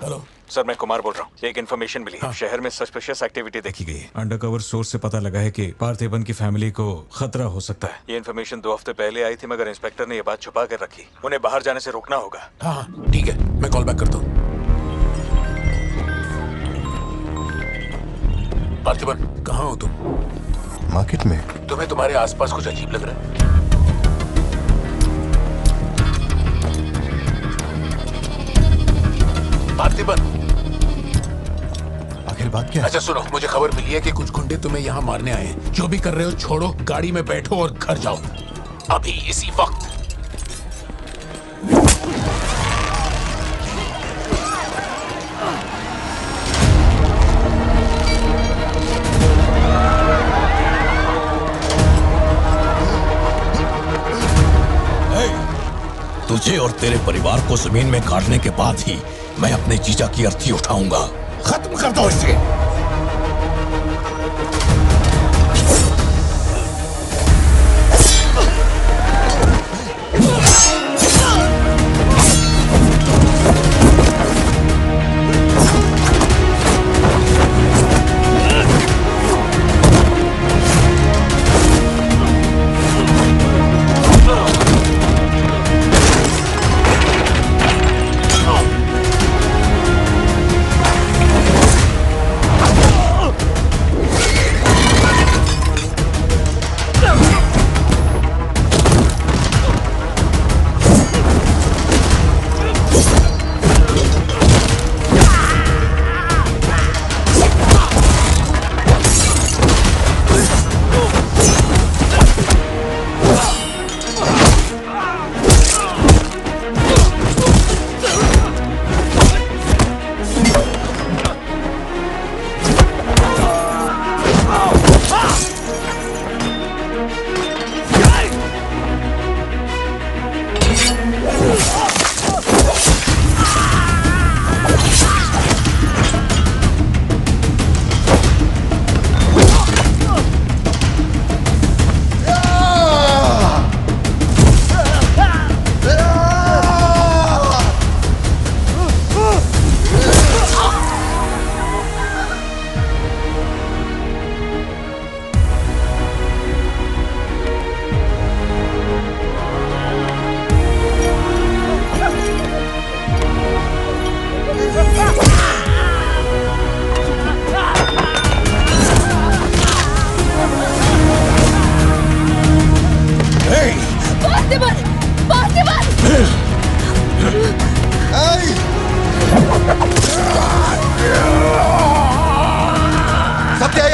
हेलो सर, मैं कुमार बोल रहा हूँ। एक इन्फॉर्मेशन मिली है। शहर में सस्पिशियस एक्टिविटी देखी गई है। अंडरकवर सोर्स से पता लगा है कि पार्थिबन की फैमिली को खतरा हो सकता है। ये इन्फॉर्मेशन 2 हफ्ते पहले आई थी, मगर इंस्पेक्टर ने ये बात छुपा कर रखी। उन्हें बाहर जाने से रोकना होगा। हाँ ठीक है, मैं कॉल बैक करता हूँ। पार्थिबन, कहाँ हो तुम? मार्केट में। तुम्हें तुम्हारे आसपास कुछ अजीब लग रहा है? पार्थिबन, आखिर बात क्या है? अच्छा सुनो, मुझे खबर मिली है कि कुछ गुंडे तुम्हें यहाँ मारने आए हैं। जो भी कर रहे हो छोड़ो, गाड़ी में बैठो और घर जाओ अभी इसी वक्त। तुझे और तेरे परिवार को जमीन में गाड़ने के बाद ही मैं अपने जीजा की अर्थी उठाऊंगा। खत्म कर दो इसे।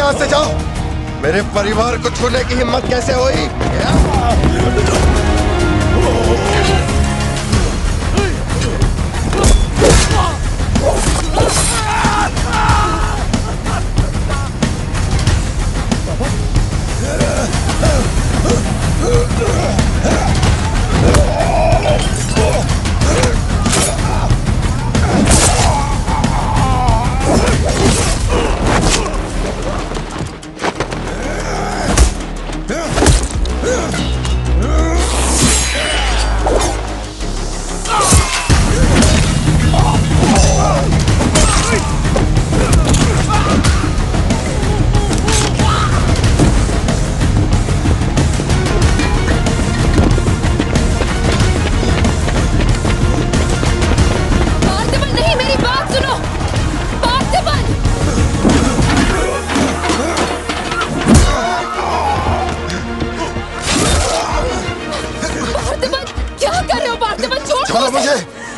यहाँ से जाओ। मेरे परिवार को छूने की हिम्मत कैसे हुई?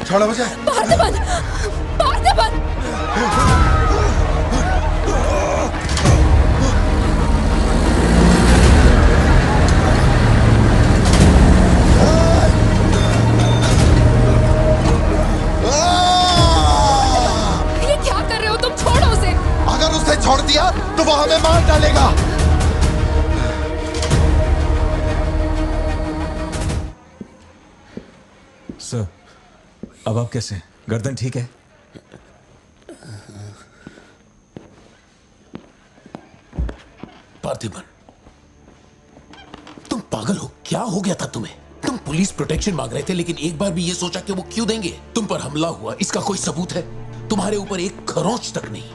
छोड़ो मुझे। पार्थिबन, पार्थिबन। ये क्या कर रहे हो तुम? छोड़ो उसे। अगर उसे छोड़ दिया तो वो हमें मार डालेगा। सर, अब आप कैसे? गर्दन ठीक है? पार्थिबन, तुम पागल हो? क्या हो गया था तुम्हें? तुम पुलिस प्रोटेक्शन मांग रहे थे, लेकिन एक बार भी ये सोचा कि वो क्यों देंगे? तुम पर हमला हुआ, इसका कोई सबूत है? तुम्हारे ऊपर एक खरोंच तक नहीं।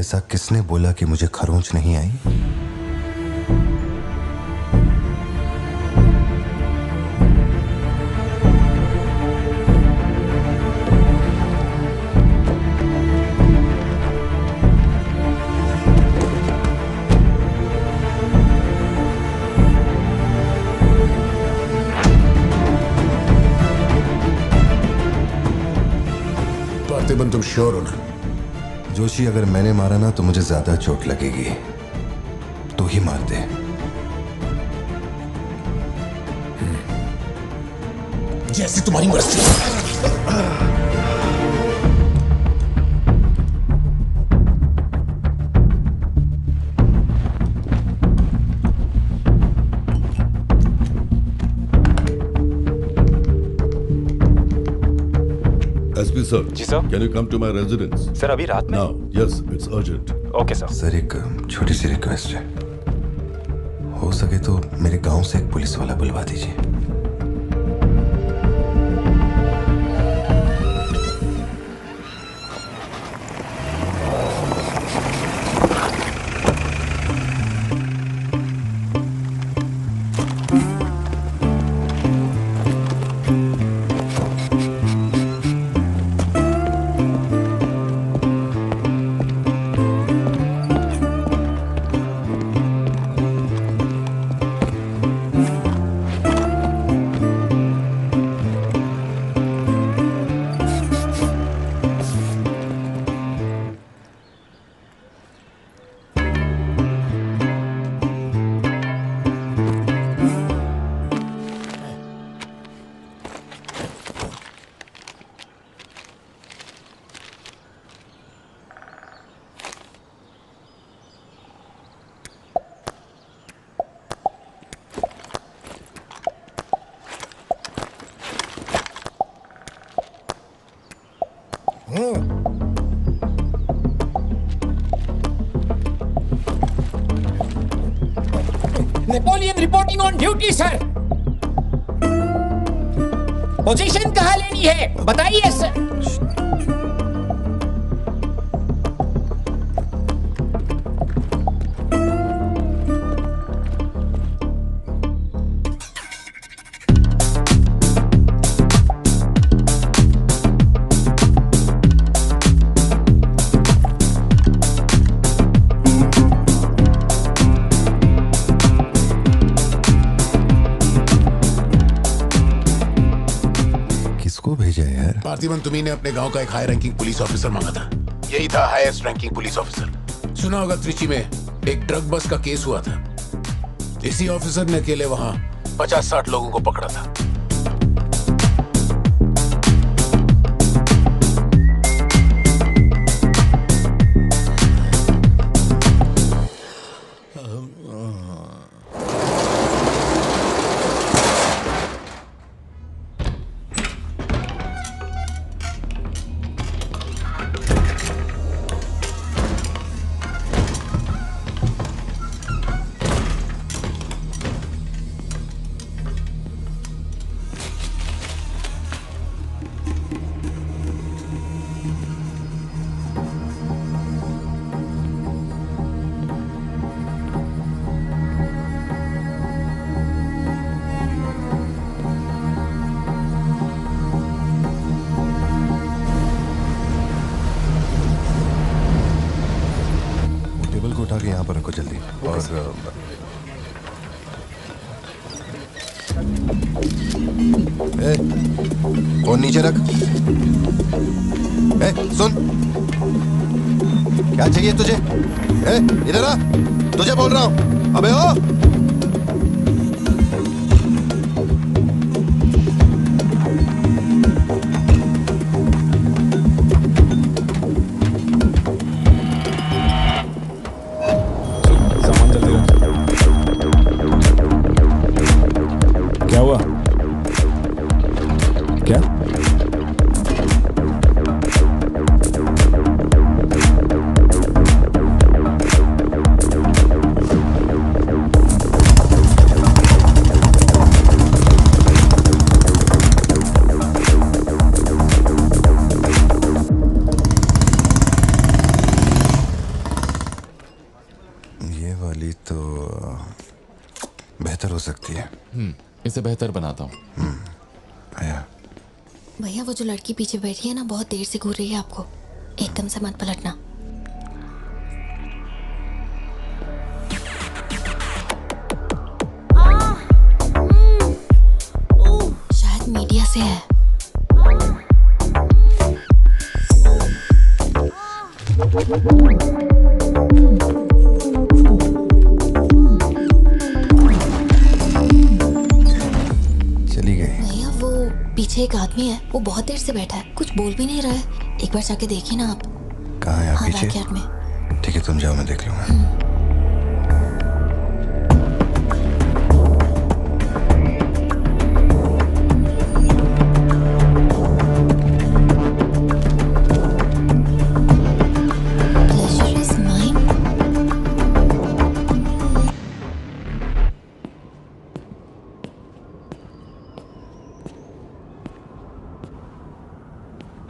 ऐसा किसने बोला कि मुझे खरोंच नहीं आई? पार्थिबन, तुम श्योर हो ना? जोशी, अगर मैंने मारा ना तो मुझे ज्यादा चोट लगेगी। तू ही मार दे। जैसे तुम्हारी मर्जी। SP sir. जी sir. Can you come to my residence? Sir अभी रात में? Now yes, it's urgent. Okay sir. Sir, एक छोटी सी रिक्वेस्ट है। हो सके तो मेरे गांव से एक पुलिस वाला बुलवा दीजिए। Napoleon reporting on duty sir. Position कहाँ लेनी है बताइए सर। पार्थिबन, तुम्ही ने अपने गांव का एक हाई रैंकिंग पुलिस ऑफिसर मांगा था। यही था हाईएस्ट रैंकिंग पुलिस ऑफिसर। सुना होगा त्रिची में एक ड्रग बस का केस हुआ था। इसी ऑफिसर ने अकेले वहां 50-60 लोगों को पकड़ा था। उठा के यहाँ पर रखो जल्दी। और फोन नीचे रख। सुन, क्या चाहिए तुझे? इधर आ, तुझे बोल रहा हूँ। अबे ओ बेहतर हो सकती है। इसे बेहतर बनाता हूँ। भैया वो जो लड़की पीछे बैठी है ना, बहुत देर से घूर रही है आपको। एकदम से मत पलटना। शायद मीडिया से है। चली गई। भैया वो पीछे एक आदमी है, वो बहुत देर से बैठा है, कुछ बोल भी नहीं रहा है। एक बार जाके देखिए ना आप। कहाँ है आप? हाँ, पीछे? बैकयार्ड में। ठीक है, तुम जाओ, मैं देख लूंगा।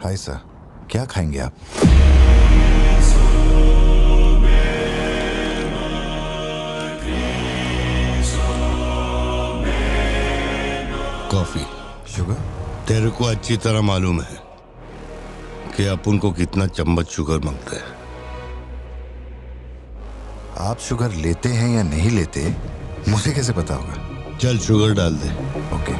हाय सर, क्या खाएंगे आप? कॉफी। शुगर? तेरे को अच्छी तरह मालूम है कि अपन को कितना चम्मच शुगर मांगते हैं। आप शुगर लेते हैं या नहीं लेते, मुझे कैसे पता होगा? चल शुगर डाल दे। Okay.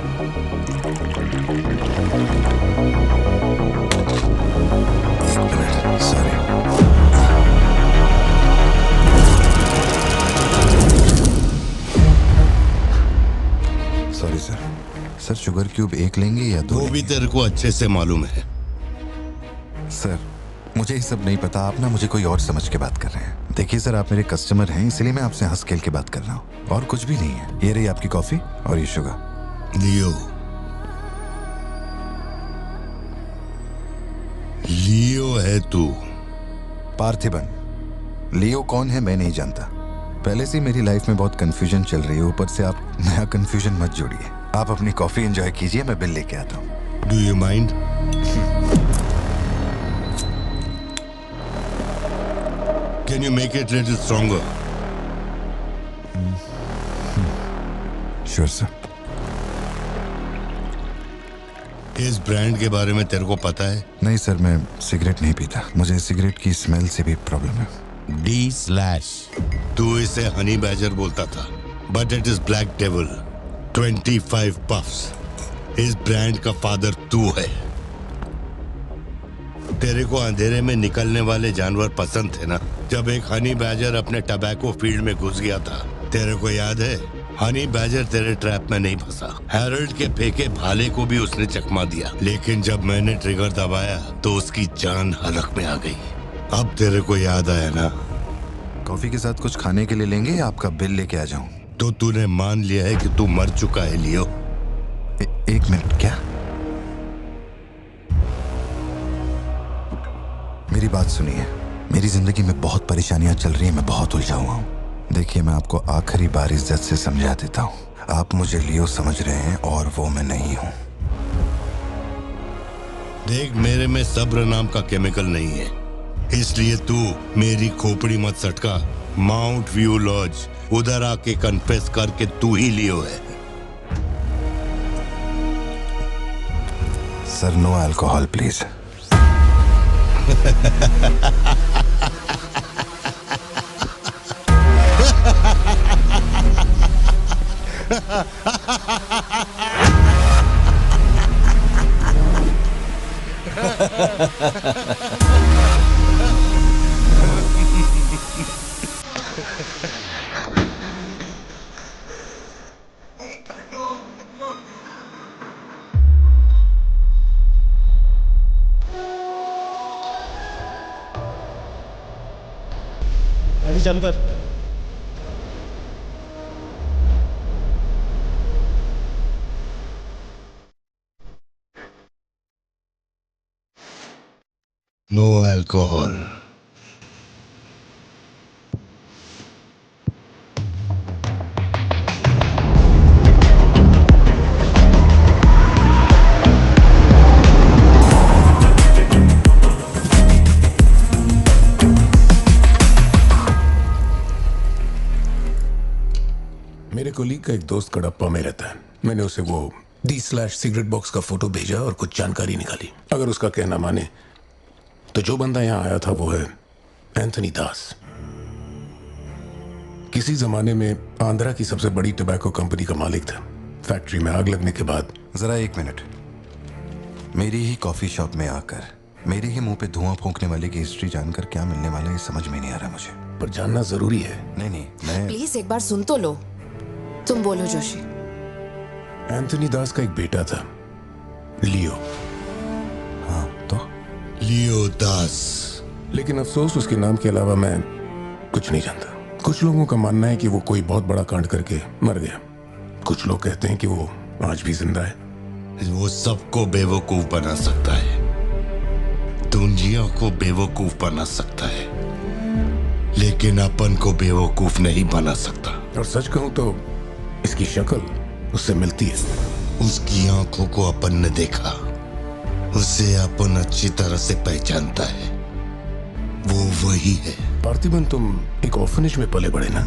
Sorry sir. Sir sugar cube एक लेंगे या दो? वो भी तेरे को अच्छे से मालूम है। सर मुझे ये सब नहीं पता, आप ना मुझे कोई और समझ के बात कर रहे हैं। देखिए सर, आप मेरे कस्टमर हैं, इसलिए मैं आपसे हंस खेल के बात कर रहा हूँ, और कुछ भी नहीं है। ये रही आपकी कॉफी और ये शुगर। लियो। लियो है तू? पार्थिबन। लियो कौन है मैं नहीं जानता। पहले से मेरी लाइफ में बहुत कंफ्यूजन चल रही है, ऊपर से आप नया कंफ्यूजन मत जोड़िए। आप अपनी कॉफी एंजॉय कीजिए, मैं बिल लेके आता हूँ। Do you mind? Can you make it little stronger? Sure sir. इस ब्रांड के बारे में तेरे को पता है? नहीं सर, मैं सिगरेट नहीं पीता, मुझे सिगरेट की स्मेल से भी प्रॉब्लम है। D/। तू इसे हनी बैजर बोलता था, but it is black devil. 25 puffs. इस ब्रांड का फादर तू है। तेरे को अंधेरे में निकलने वाले जानवर पसंद थे ना? जब एक हनी बैजर अपने टबैको फील्ड में घुस गया था, तेरे को याद है? हनी बैजर तेरे ट्रैप में नहीं फंसा। हैरोल्ड के फेंके भाले को भी उसने चकमा दिया, लेकिन जब मैंने ट्रिगर दबाया तो उसकी जान हलक में आ गई। अब तेरे को याद आया ना? कॉफी के साथ कुछ खाने के लिए लेंगे या आपका बिल लेके आ जाऊं? तो तूने मान लिया है कि तू मर चुका है लियो? एक मिनट, क्या? मेरी बात सुनिए। मेरी जिंदगी में बहुत परेशानियां चल रही हैं, मैं बहुत उलझा हुआ हूं। देखिए, मैं आपको आखिरी बार इज्जत से समझा देता हूं। आप मुझे लियो समझ रहे हैं और वो मैं नहीं हूं। देख, मेरे में सब्र नाम का केमिकल नहीं है, इसलिए तू मेरी खोपड़ी मत सटका। माउंट व्यू लॉज, उधर आके कन्फेस करके तू ही लियो है। Sir, no alcohol please. गाड़ी चालू कर। No alcohol. मेरे कोलीग का एक दोस्त कडप्पा में रहता है। मैंने उसे वो D/सिगरेट बॉक्स का फोटो भेजा और कुछ जानकारी निकाली। अगर उसका कहना माने तो जो बंदा यहाँ आया था वो है एंथनी दास। किसी जमाने में आंध्रा की सबसे बड़ी टबैको कंपनी का मालिक था। फैक्ट्री में आग लगने के बाद। जरा एक मिनट। मेरी ही कॉफी शॉप में आकर मेरे ही मुंह पे धुआं फूंकने वाले की हिस्ट्री जानकर क्या मिलने वाला है, ये समझ में नहीं आ रहा मुझे। पर जानना जरूरी है। नहीं, मैं प्लीज एक बार सुन तो लो। तुम बोलो जोशी। एंथनी दास का एक बेटा था, लियो। हाँ, तो लियो दास। लेकिन अफसोस, उसके नाम के अलावा मैं कुछ नहीं जानता। कुछ लोगों का मानना है कि वो कोई बहुत बड़ा कांड करके मर गया। कुछ लोग कहते हैं कि वो आज भी जिंदा है। वो सबको बेवकूफ बना सकता है, दुनिया को बेवकूफ बना सकता है, लेकिन अपन को बेवकूफ नहीं बना सकता। और सच कहूं तो इसकी शक्ल उससे मिलती है। उसकी आंखों को अपन ने देखा, उसे अपन अच्छी तरह से पहचानता है। वो वही है। पार्थिबन, तुम एक ऑर्फनेज में पले बड़े ना?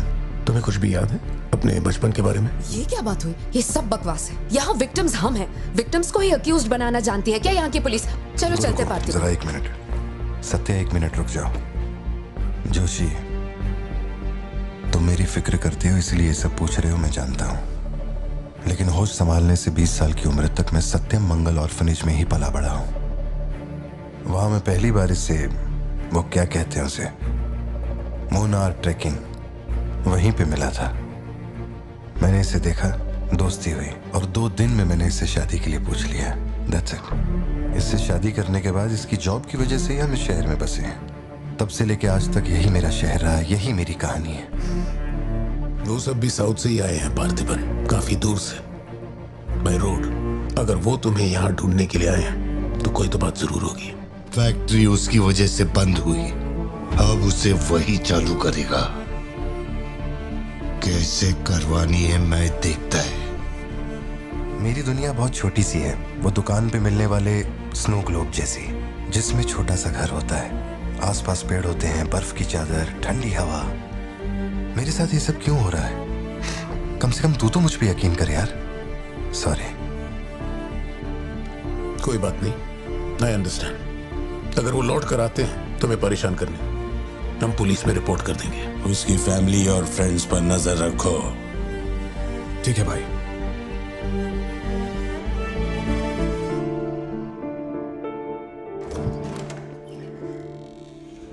तुम्हें कुछ भी याद है अपने बचपन के बारे में? ये क्या बात हुई? ये सब बकवास है। यहाँ विक्टिम्स हम हैं। विक्टिम्स को ही अक्यूज्ड बनाना जानती है क्या यहाँ की पुलिस? चलो चलते पार्थिबन। जरा एक मिनट सत्या, एक मिनट रुक जाओ। जोशी, तुम मेरी फिक्र करते हो इसलिए ये सब पूछ रहे हो, मैं जानता हूँ। लेकिन होश संभालने से 20 साल की उम्र तक मैं सत्यम मंगल ऑर्फनेज में ही पला बड़ा हूँ। वहां मैं पहली बार इससे, वो क्या कहते हैं उसे, मोनार ट्रेकिंग, वहीं पे मिला था। मैंने इसे देखा, दोस्ती हुई और 2 दिन में मैंने इससे शादी के लिए पूछ लिया। That's it। इससे शादी करने के बाद इसकी जॉब की वजह से ही हम इस शहर में बसे हैं। तब से लेके आज तक यही मेरा शहर रहा, यही मेरी कहानी है। वो सब भी साउथ से ही आए हैं पार्थिबन, काफी दूर से, बाय रोड। अगर वो तुम्हें यहाँ ढूंढने के लिए आए हैं तो कोई तो बात जरूर होगी। फैक्ट्री उसकी वजह से बंद हुई, अब उसे वही चालू करेगा। कैसे करवानी है मैं देखता है। मेरी दुनिया बहुत छोटी सी है, वो दुकान पे मिलने वाले स्नो ग्लोब जैसी, जिसमें छोटा सा घर होता है, आसपास पेड़ होते हैं, बर्फ की चादर, ठंडी हवा। मेरे साथ ये सब क्यों हो रहा है? कम से कम तू तो मुझ पे यकीन कर यार। सॉरी। कोई बात नहीं, आई अंडरस्टैंड। अगर वो लौट कर आते हैं तो मैं परेशान करने, हम पुलिस में रिपोर्ट कर देंगे। उसकी फैमिली और फ्रेंड्स पर नजर रखो। ठीक है भाई।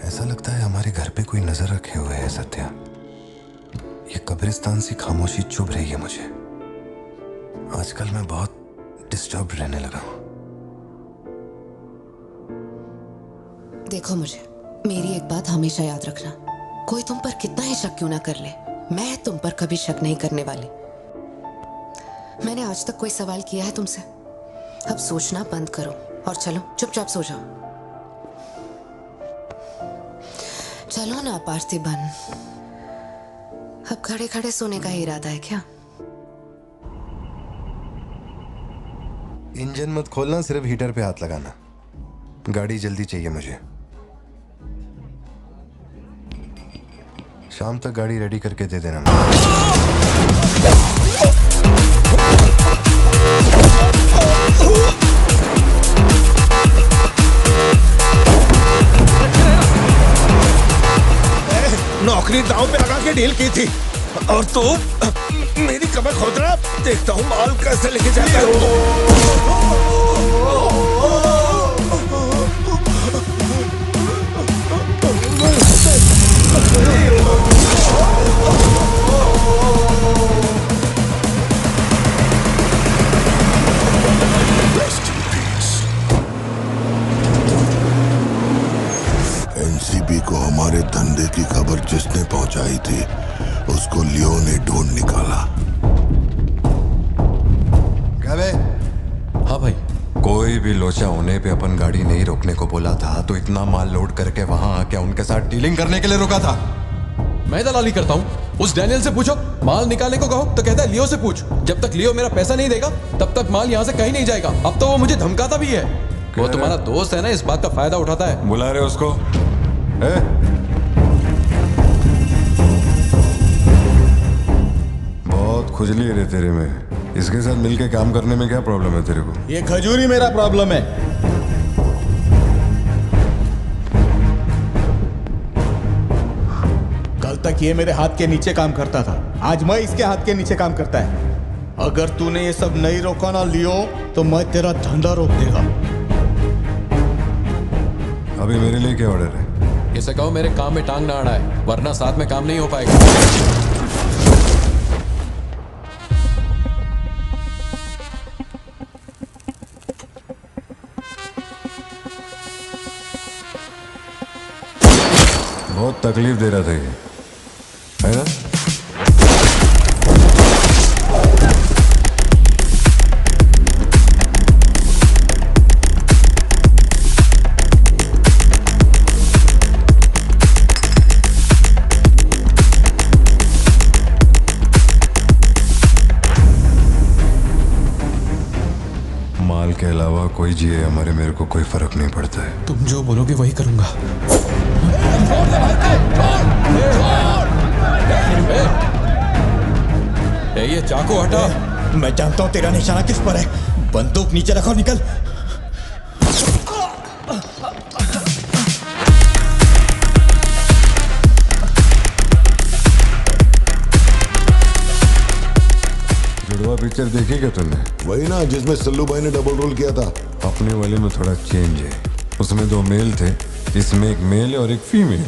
ऐसा लगता है हमारे घर पे कोई नजर रखे हुए है सत्या। ये कब्रिस्तान सी खामोशी चुभ रही है मुझे। आजकल मैं बहुत डिस्टर्ब रहने लगा हूं। देखो मुझे, मेरी एक बात हमेशा याद रखना, कोई तुम पर कितना ही शक क्यों ना कर ले, मैं तुम पर कभी शक नहीं करने वाली। मैंने आज तक कोई सवाल किया है तुमसे? अब सोचना बंद करो और चलो चुपचाप सो जाओ। चलो ना पार्थिबन, अब खड़े खड़े सोने का ही इरादा है क्या? इंजन मत खोलना, सिर्फ हीटर पे हाथ लगाना। गाड़ी जल्दी चाहिए मुझे। शाम तक गाड़ी रेडी करके दे देना। नौकरी दांव पे लगा के डील की थी और तू मेरी कमर खोद रहा। देखता हूँ माल कैसे लेके जाता है। एनसीबी को हमारे धंधे की खबर जिसने पहुंचाई थी उसको लियो ने ढूंढ निकाला। क्या बे? हाँ भाई। कोई भी लोचा होने पे अपन गाड़ी नहीं रोकने को बोला था, तो इतना माल लोड करके वहां आके उनके साथ डीलिंग करने के लिए रुका था। मैं दलाली करता हूँ? उस डैनियल से पूछो। माल निकालने को कहो तो कहता है लियो से पूछ। जब तक लियो मेरा पैसा नहीं देगा तब तक माल यहाँ से कहीं नहीं जाएगा। अब तो वो मुझे धमकाता भी है। वो तुम्हारा दोस्त है ना, इस बात का फायदा उठाता है। बुला रहे उसको? बहुत खुजली है रे तेरे में। इसके साथ मिलके काम करने में क्या प्रॉब्लम है तेरे को? ये खजूरी मेरा प्रॉब्लम है। कल तक ये मेरे हाथ के नीचे काम करता था, आज मैं इसके हाथ के नीचे काम करता है। अगर तूने ये सब नहीं रोका ना लियो तो मैं तेरा धंधा रोक देगा। अभी मेरे लिए क्या ऑर्डर है? इसे कहो मेरे काम में टांग ना अड़ाए, वरना साथ में काम नहीं हो पाएगा। बहुत तकलीफ दे रहा था ये, है ना? माल के अलावा कोई जिए हमारे, मेरे को कोई फर्क नहीं पड़ता है। तुम जो बोलोगे वही करूंगा। ये चाकू हटा। मैं जानता हूं तेरा निशाना किस पर है। बंदूक नीचे रखो, निकल। जुड़वा पिक्चर देखी क्या तुमने? वही ना जिसमें सल्लू भाई ने डबल रोल किया था। अपने वाले में थोड़ा चेंज है। उसमें 2 मेल थे, इसमें 1 मेल और 1 फीमेल।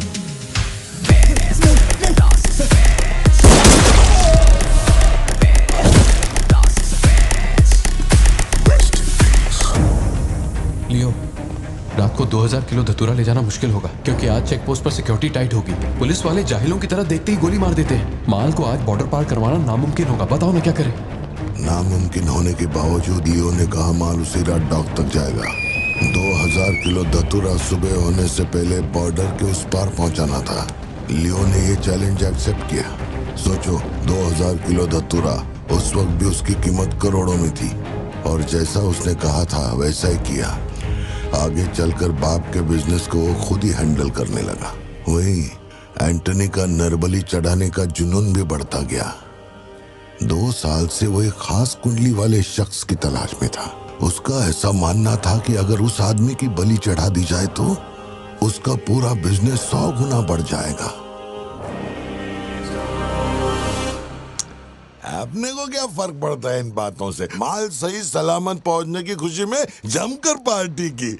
लियो, रात को 2000 किलो धतूरा ले जाना मुश्किल होगा, क्योंकि आज चेक पोस्ट पर सिक्योरिटी टाइट होगी। पुलिस वाले जाहिलों की तरह देखते ही गोली मार देते हैं। माल को आज बॉर्डर पार करवाना नामुमकिन होगा। बताओ ना क्या करें? नामुमकिन होने के बावजूद लियो ने कहा माल उसी रात डॉक तक जाएगा। 2000 किलो धतूरा सुबह होने से पहले बॉर्डर के उस पार पहुंचाना था। लियो ने ये चैलेंज एक्सेप्ट किया। सोचो, 2000 किलो धतूरा, उस वक्त भी उसकी कीमत करोड़ों में थी, और जैसा उसने कहा था वैसा ही किया। आगे चलकर बाप के बिजनेस को वो खुद ही हैंडल करने लगा। वहीं एंटनी का नरबली चढ़ाने का जुनून भी बढ़ता गया। 2 साल से वो एक खास कुंडली वाले शख्स की तलाश में था। उसका ऐसा मानना था कि अगर उस आदमी की बलि चढ़ा दी जाए तो उसका पूरा बिजनेस 100 गुना बढ़ जाएगा। अपने को क्या फर्क पड़ता है इन बातों से? माल सही सलामत पहुंचने की खुशी में जमकर पार्टी की।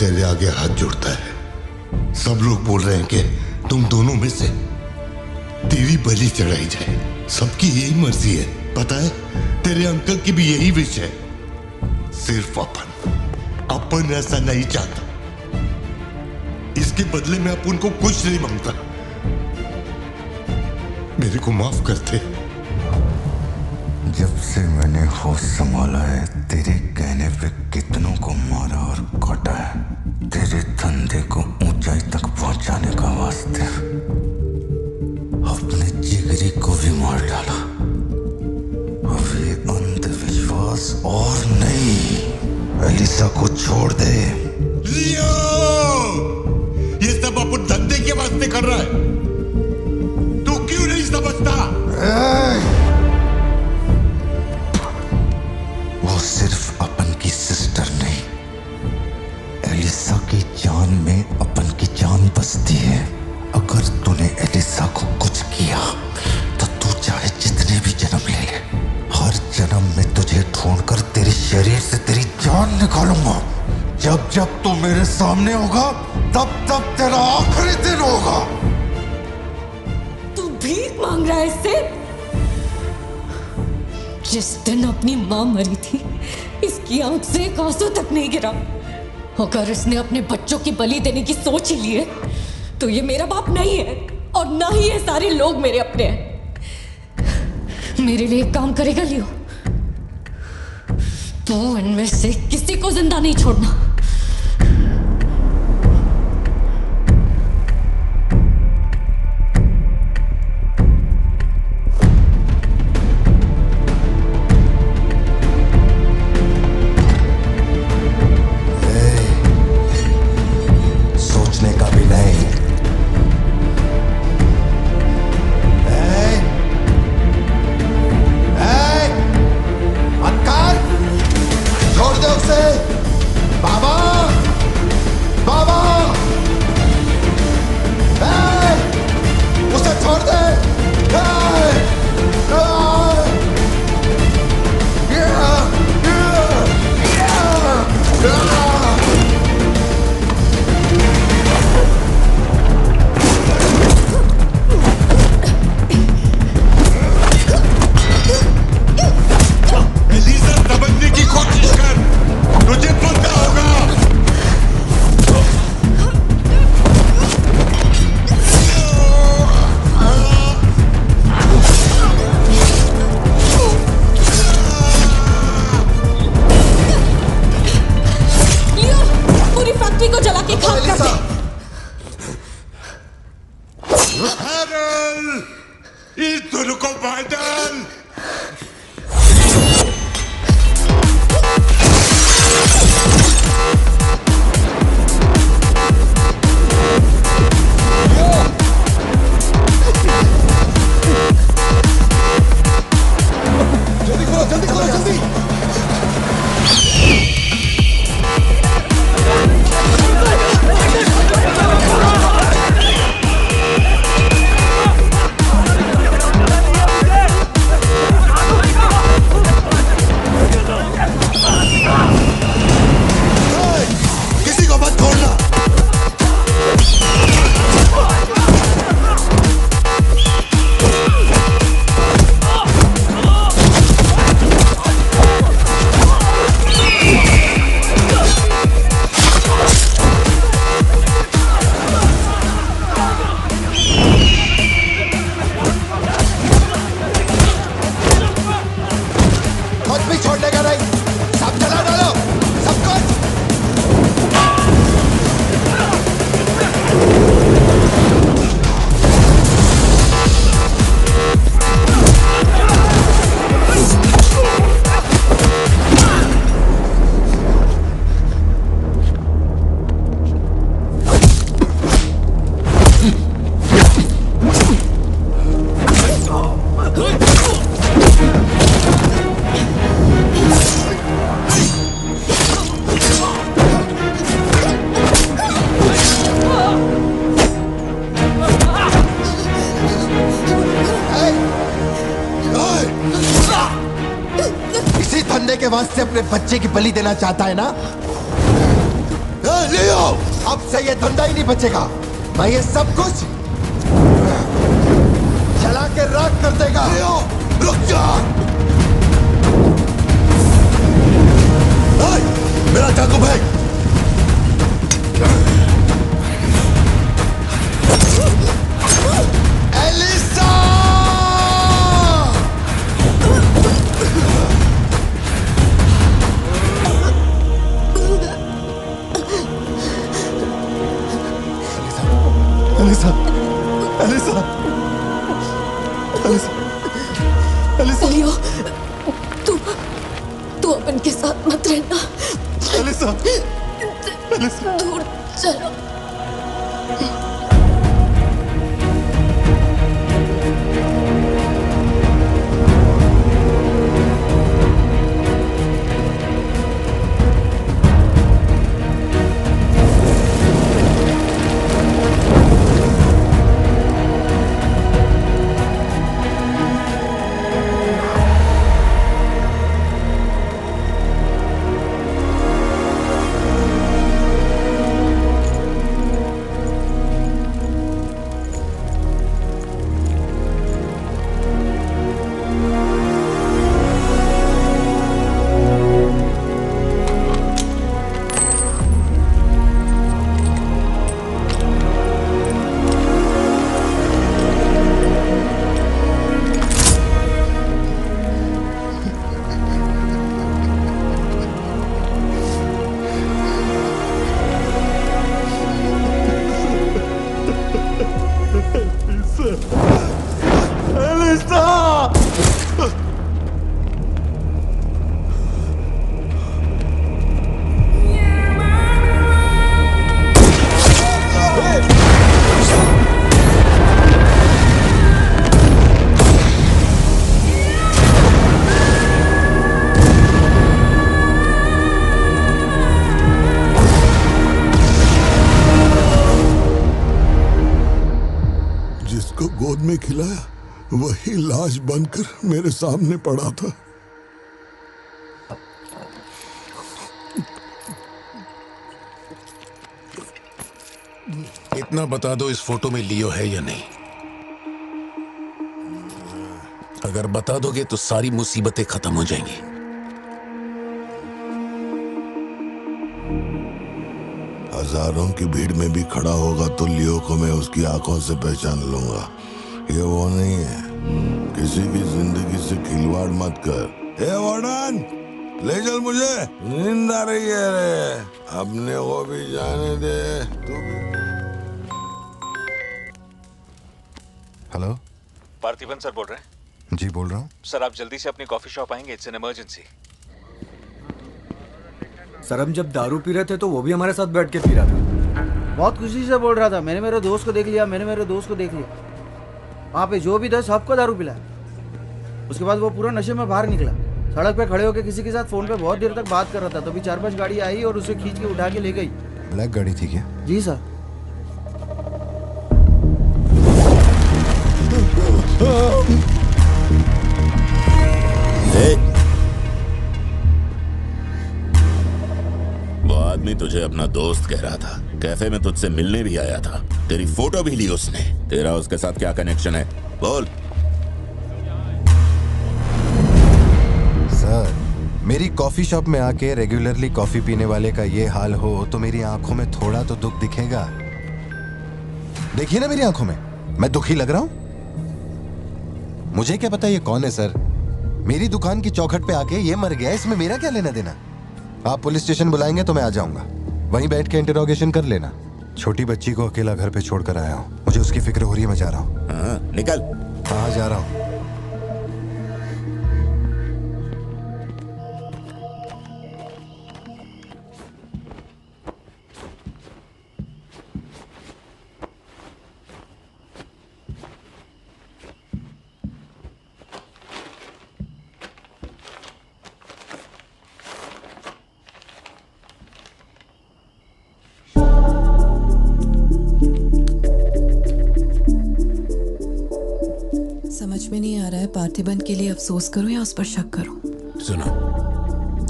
तेरे आगे हाथ जोड़ता है। सब लोग बोल रहे हैं कि तुम दोनों में से तेरी बलि चढ़ाई जाए। सबकी यही मर्जी है, पता है? तेरे अंकल की भी यही विश है। सिर्फ अपन ऐसा नहीं चाहता। इसके बदले में अपन को कुछ नहीं मांगता। मेरे को माफ करते। जब से मैंने होश संभाला है, तेरे कहने पे कितनों को मारा और काटा है, तेरे धंधे को ऊंचाई तक पहुंचाने का वास्ते अपने जिगरी को भी मार डाला। अब ये अंधविश्वास और नहीं, एलिसा को छोड़ दे। लियो! ये सब अपन धंधे के वास्ते कर रहा है। तू क्यों नहीं समझता? वो सिर्फ अपन की सिस्टर नहीं, एलिसा की जान में अपन की जान बसती है। अगर तूने एलिसा को कुछ किया तो तू चाहे जितने भी जन्म ले ले, हर जन्म में तुझे ढूंढकर तेरे शरीर से तेरी जान निकालूंगा। जब जब तू मेरे सामने होगा, तब तब तेरा आखिरी दिन होगा। तू भीख मांग रहा है इससे? जिस दिन अपनी मां मरी थी, इसकी आंख से एक आंसू तक नहीं गिरा। अगर इसने अपने बच्चों की बलि देने की सोच ही ली है, तो ये मेरा बाप नहीं है और ना ही ये सारे लोग मेरे अपने हैं। मेरे लिए एक काम करेगा लियो, तो इनमें से किसी को जिंदा नहीं छोड़ना। सोचने का भी नहीं। छोड़ दे उसे। बाबा, बाबा, उसे छोड़ दे। एलिसा, समझने की कोशिश कर, तुझे पता होगा। लियो, पूरी फैक्ट्री को जला के खाक कर दे। हैरल, इस दोनों को मार डाल। जल्दी करो, जल्दी करो, जल्दी। किसी को मत छोड़ना। कुछ भी छोड़ने का नहीं, सब जला डालो, सब कुछ। इसी धंधे के वास्ते अपने बच्चे की बलि देना चाहता है ना? लियो! अब से ये धंधा ही नहीं बचेगा। मैं ये सब कुछ जला के राख कर देगा। लियो, रुक जा! मेरा चाकू फेंक! Elisa! Elisa, Elisa, Elisa, Elisa, Leo, तू अपन के साथ मत रहना। एलिसा, एलिसा, दूर चलो। गोद में खिलाया वही लाश बनकर मेरे सामने पड़ा था। इतना बता दो, इस फोटो में लियो है या नहीं? अगर बता दोगे तो सारी मुसीबतें खत्म हो जाएंगी। हजारों की भीड़ में भी खड़ा होगा तो लियो को मैं उसकी आंखों से पहचान लूंगा। ये वो नहीं है। किसी की जिंदगी से खिलवाड़ मत कर। ए वार्डन, ले चल मुझे, नींद आ रही है रे। अपने को भी जाने दे। तू भी। हेलो, पार्थिबन सर बोल रहे हैं? जी बोल रहा हूँ। सर आप जल्दी से अपनी कॉफी शॉप आएंगे? It's an emergency. सर हम जब दारू पी रहे थे तो वो भी हमारे साथ बैठ के पी रहा था। बहुत खुशी से बोल रहा था, मैंने मेरे दोस्त को देख लिया, मैंने मेरे दोस्त को देख लिया। वहाँ पे जो भी था सबको दारू पिलाया। उसके बाद वो पूरा नशे में बाहर निकला। सड़क पे खड़े होकर किसी के साथ फोन पे बहुत देर तक बात कर रहा था। तभी 4-5 गाड़ी आई और उसे खींच के उठा के ले गई। ब्लैक गाड़ी थी क्या? जी सर। वो आदमी तुझे अपना दोस्त कह रहा था। कैफे में तुझसे मिलने भी आया था। तेरी फोटो भी ली उसने। तेरा उसके साथ क्या कनेक्शन है? बोल। सर, मेरी कॉफी शॉप में आके रेगुलरली कॉफी पीने वाले का ये हाल हो तो मेरी आंखों में थोड़ा तो दुख दिखेगा। देखिए ना मेरी आंखों में, मैं दुखी लग रहा हूं? मुझे क्या पता ये कौन है सर। मेरी दुकान की चौखट पे आके ये मर गया, इसमें मेरा क्या लेना देना। आप पुलिस स्टेशन बुलाएंगे तो मैं आ जाऊंगा, वहीं बैठ के इंटरोगेशन कर लेना। छोटी बच्ची को अकेला घर पे छोड़कर आया हूँ, मुझे उसकी फिक्र हो रही है। मैं जा रहा हूँ। निकल। हाँ जा रहा हूँ। समझ में नहीं आ रहा है पार्थिबन के लिए अफसोस करूं या उस पर शक करूं। सुनो,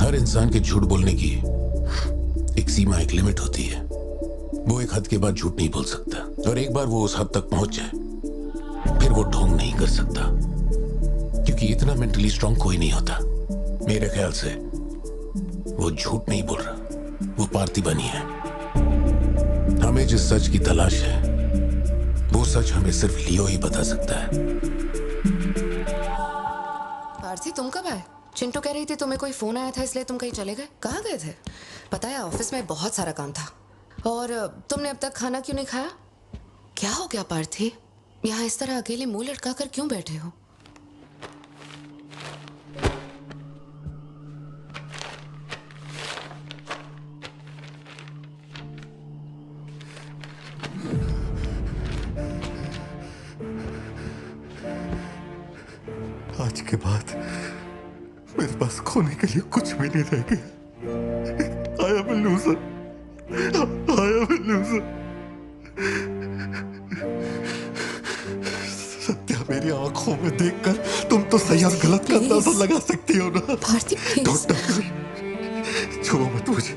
हर इंसान के झूठ बोलने की एक सीमा, एक लिमिट होती है। वो एक हद के बाद झूठ नहीं बोल सकता, और एक बार वो उस हद तक पहुंच जाए फिर वो ढोंग नहीं कर सकता, क्योंकि इतना मेंटली स्ट्रांग कोई नहीं होता। मेरे ख्याल से वो झूठ नहीं बोल रहा, वो पार्थिबन ही है। हमें जिस सच की तलाश है वो सच हमें सिर्फ लियो ही बता सकता है। पार्थी, तुम कब आए? चिंटू कह रही थी तुम्हें कोई फोन आया था इसलिए तुम कहीं चले गए। कहाँ गए थे? पता है ऑफिस में बहुत सारा काम था। और तुमने अब तक खाना क्यों नहीं खाया? क्या हो गया पार्थी? यहाँ इस तरह अकेले मुंह लटका कर क्यों बैठे हो? आज के बाद मेरे पास खोने के लिए कुछ भी नहीं रह गया। I am a loser. I am a loser. Satya, मेरी आंखों में देखकर तुम तो सही और गलत का अंदाजा लगा सकती हो ना। Bharti, Don't touch me. छुओ मत मुझे।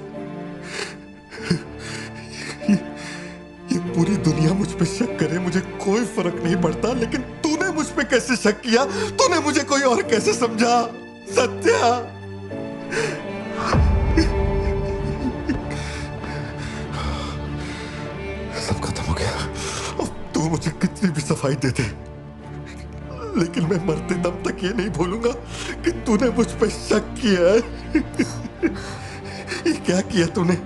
ये पूरी दुनिया मुझ पे शक करे, मुझे कोई फर्क नहीं पड़ता, लेकिन तूने मुझ पे कैसे शक किया? तूने मुझे कोई और कैसे समझा? सत्या, सब खत्म हो गया। अब तू मुझे कितनी भी सफाई दे दे, लेकिन मैं मरते दम तक ये नहीं भूलूंगा कि तूने मुझ पे शक किया है। ये क्या किया तूने?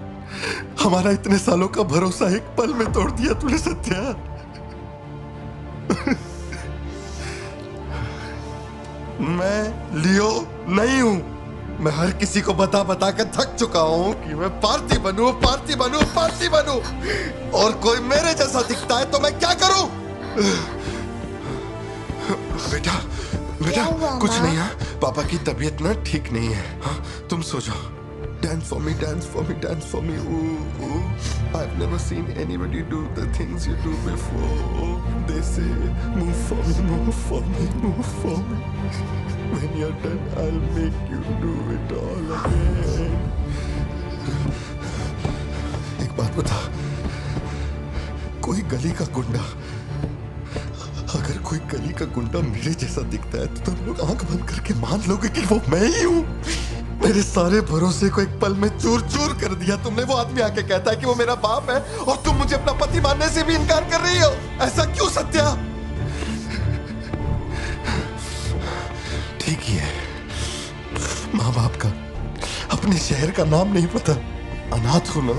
हमारा इतने सालों का भरोसा एक पल में तोड़ दिया तूने सत्या। मैं लियो नहीं हूं। मैं हर किसी को बता बता कर थक चुका हूं कि मैं पार्थी बनूं, पार्थी बनूं, पार्थी बनूं, और कोई मेरे जैसा दिखता है तो मैं क्या करूं? बेटा, बेटा कुछ नहीं है। पापा की तबीयत ना ठीक नहीं है। हाँ, तुम सो जाओ। Dance for me, dance for me, dance for me. Ooh, ooh. I've never seen anybody do the things you do before. They say, move for me, move for me, move for me. When you're done, I'll make you do it all again. एक बात बता, कोई गली का गुंडा, अगर कोई गली का गुंडा मेरे जैसा दिखता है तो तुम लोग आंख बंद करके मान लोगे कि वो मैं ही हूँ। मेरे सारे भरोसे को एक पल में चूर चूर कर दिया तुमने। वो आदमी आके कहता है कि वो मेरा बाप है और तुम मुझे अपना पति मानने से भी इनकार कर रही हो। ऐसा क्यों सत्या? ठीक ही है, माँ बाप का, अपने शहर का नाम नहीं पता, अनाथ हो ना।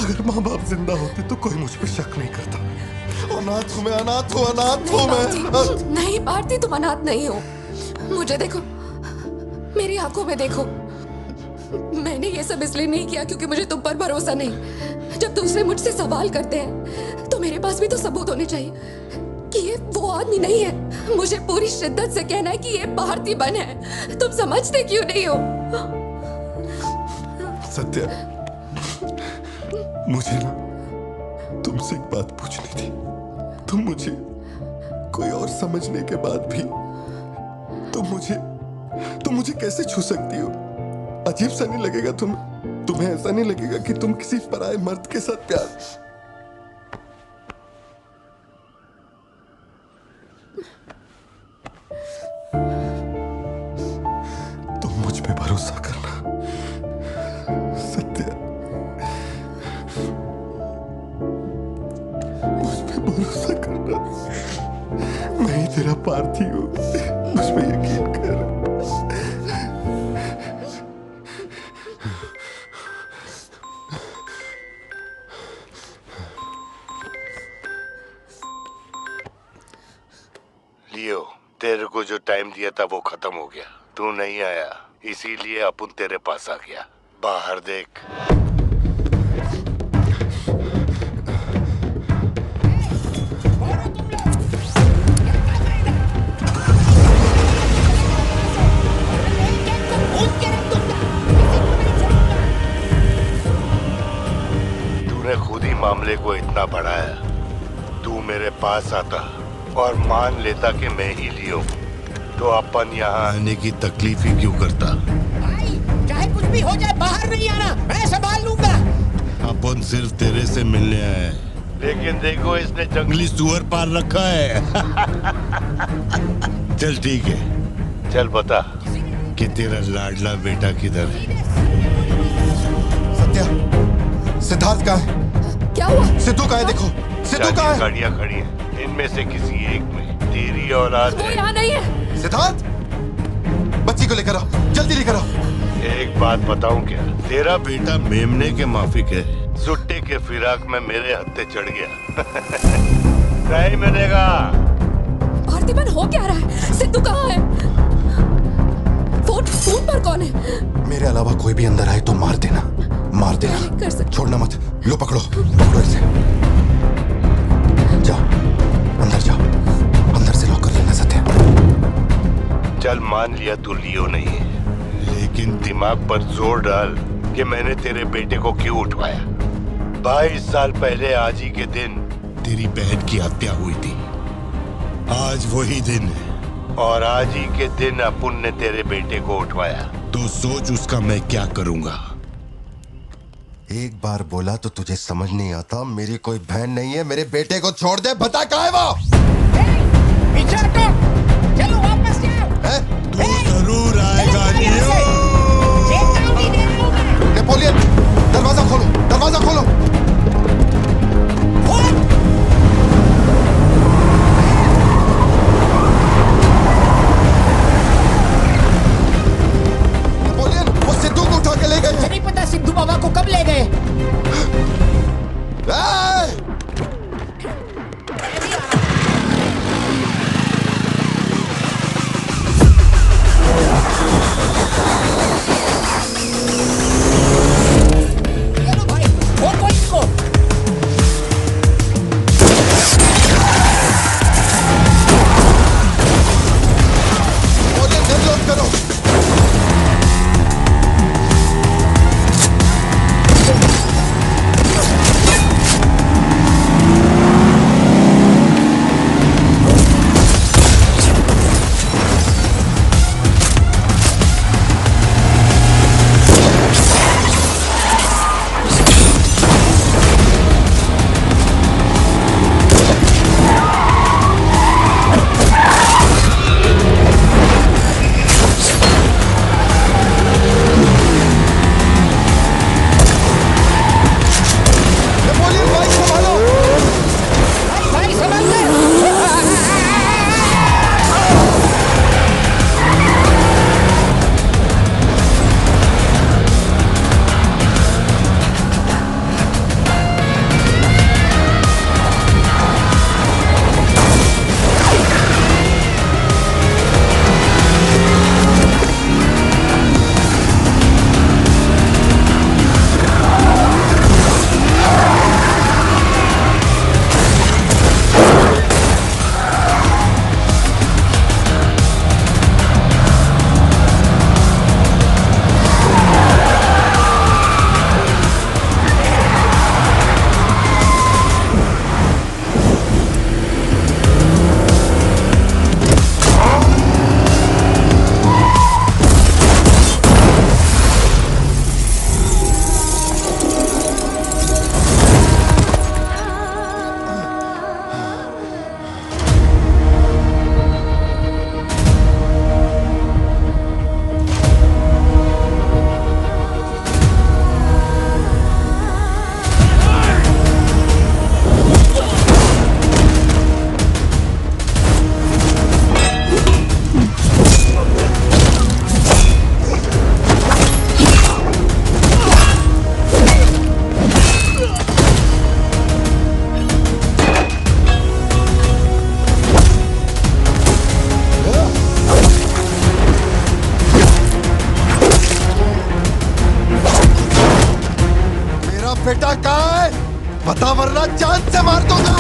अगर माँ बाप जिंदा होते तो कोई मुझ पे शक नहीं करता। अनाथ हूँ मैं, अनाथ हूँ, अनाथ हूँ मैं। नहीं पार्थी, तुम अनाथ नहीं हो। मुझे देखो, मेरी आंखों में देखो। मैंने ये सब इसलिए नहीं किया क्योंकि मुझे तुम पर भरोसा नहीं। जब दूसरे मुझसे सवाल करते हैं तो मेरे पास भी तो सबूत होने चाहिए कि ये वो आदमी नहीं है। मुझे पूरी शिद्दत से कहना है कि ये पार्थिबन है। तुम समझते क्यों नहीं हो? सत्या, मुझे ना तुमसे एक बात पूछनी थी। तुम मुझे कोई और समझने के बाद भी तुम मुझे कैसे छू सकती हो? अजीब सा नहीं लगेगा तुम्हें ऐसा नहीं लगेगा कि तुम किसी पराये मर्द के साथ प्यार? तुम मुझ पे भरोसा करना सत्या, मुझ पे भरोसा करना। मैं ही तेरा पार्थी हूँ, मुझ पे यकीन कर। लियो, तेरे को जो टाइम दिया था वो खत्म हो गया। तू नहीं आया, इसीलिए अपन तेरे पास आ गया। बाहर देख। तूने खुद ही मामले को इतना बढ़ाया। तू मेरे पास आता और मान लेता कि मैं ही लियो, तो अपन यहाँ आने की तकलीफ ही क्यों करता? चाहे कुछ भी हो जाए बाहर नहीं आना, मैं संभाल लूंगा। अपन सिर्फ तेरे से मिलने आए हैं, लेकिन देखो इसने जंगली सुअर पाल रखा है। चल ठीक है, चल बता कि तेरा लाडला बेटा किधर है। सत्या, सिद्धार्थ कहाँ है? क्या हुआ? सिद्धू कहाँ है? देखो सिद्धू कहाँ है? गाड़ियां खड़ी हैं, इनमें से किसी एक में तेरी औलाद वो यहाँ नहीं है। सिद्धार्थ, बच्ची को लेकर आओ, जल्दी लेकर आओ। एक बात बताऊं क्या, तेरा बेटा मेमने के माफिक है, सुट्टे के फिराक में मेरे हत्थे चढ़ गया। सही मिलेगा। आरतीबन हो क्या रहा है? सिद्धू कहाँ है? फोन पर कौन है? मेरे अलावा कोई भी अंदर आए तो मार देना, मार देना, छोड़ना मत। लो पकड़ो, पकड़ो इसे। जाओ अंदर जाओ, अंदर से लॉक कर लेना सत्या। चल मान लिया तू लियो नहीं है, लेकिन दिमाग पर जोर डाल कि मैंने तेरे बेटे को क्यों उठवाया। 22 साल पहले आज ही के दिन तेरी बहन की हत्या हुई थी। आज वही दिन है और आज ही के दिन अपुन ने तेरे बेटे को उठवाया, तो सोच उसका मैं क्या करूंगा। एक बार बोला तो तुझे समझ नहीं आता। मेरी कोई बहन नहीं है, मेरे बेटे को छोड़ दे। बता कहाँ है वो? पीछे हटो, चलो वापस जाओ। तू जरूर आएगा नेपोलियन, दरवाजा खोलो, दरवाजा खोलो। नेपोलियन, वो सिद्धू को उठा के ले गए। मुझे नहीं पता सिद्धू बाबा को कब ले गए। बेटा कहाँ है? बता वरना जान से मार दूंगा।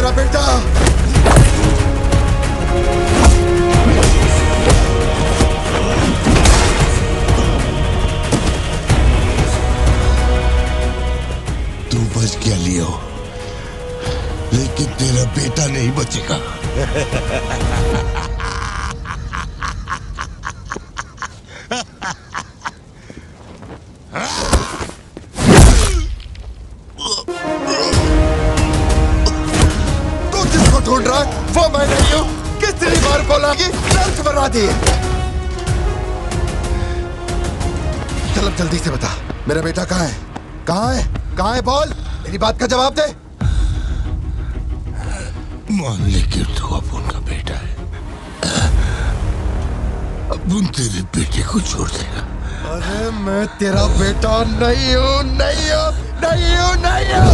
मेरा बेटा। तू बच गया लियो, लेकिन तेरा बेटा नहीं बचेगा। तू जिसको ढूंढ रहा है वो मैं नहीं हूं। कितनी बार बोला कि नर्क बना दी। चल अब जल्दी से बता, मेरा बेटा कहाँ है? कहाँ है? कहाँ है? बोल, मेरी बात का जवाब दे। मान ले कि तू अब उनका बेटा है, अब उन तेरे बेटे को छोड़ देगा। अरे मैं तेरा बेटा नहीं हूँ, नहीं हूँ, नहीं हूँ, नहीं हूँ।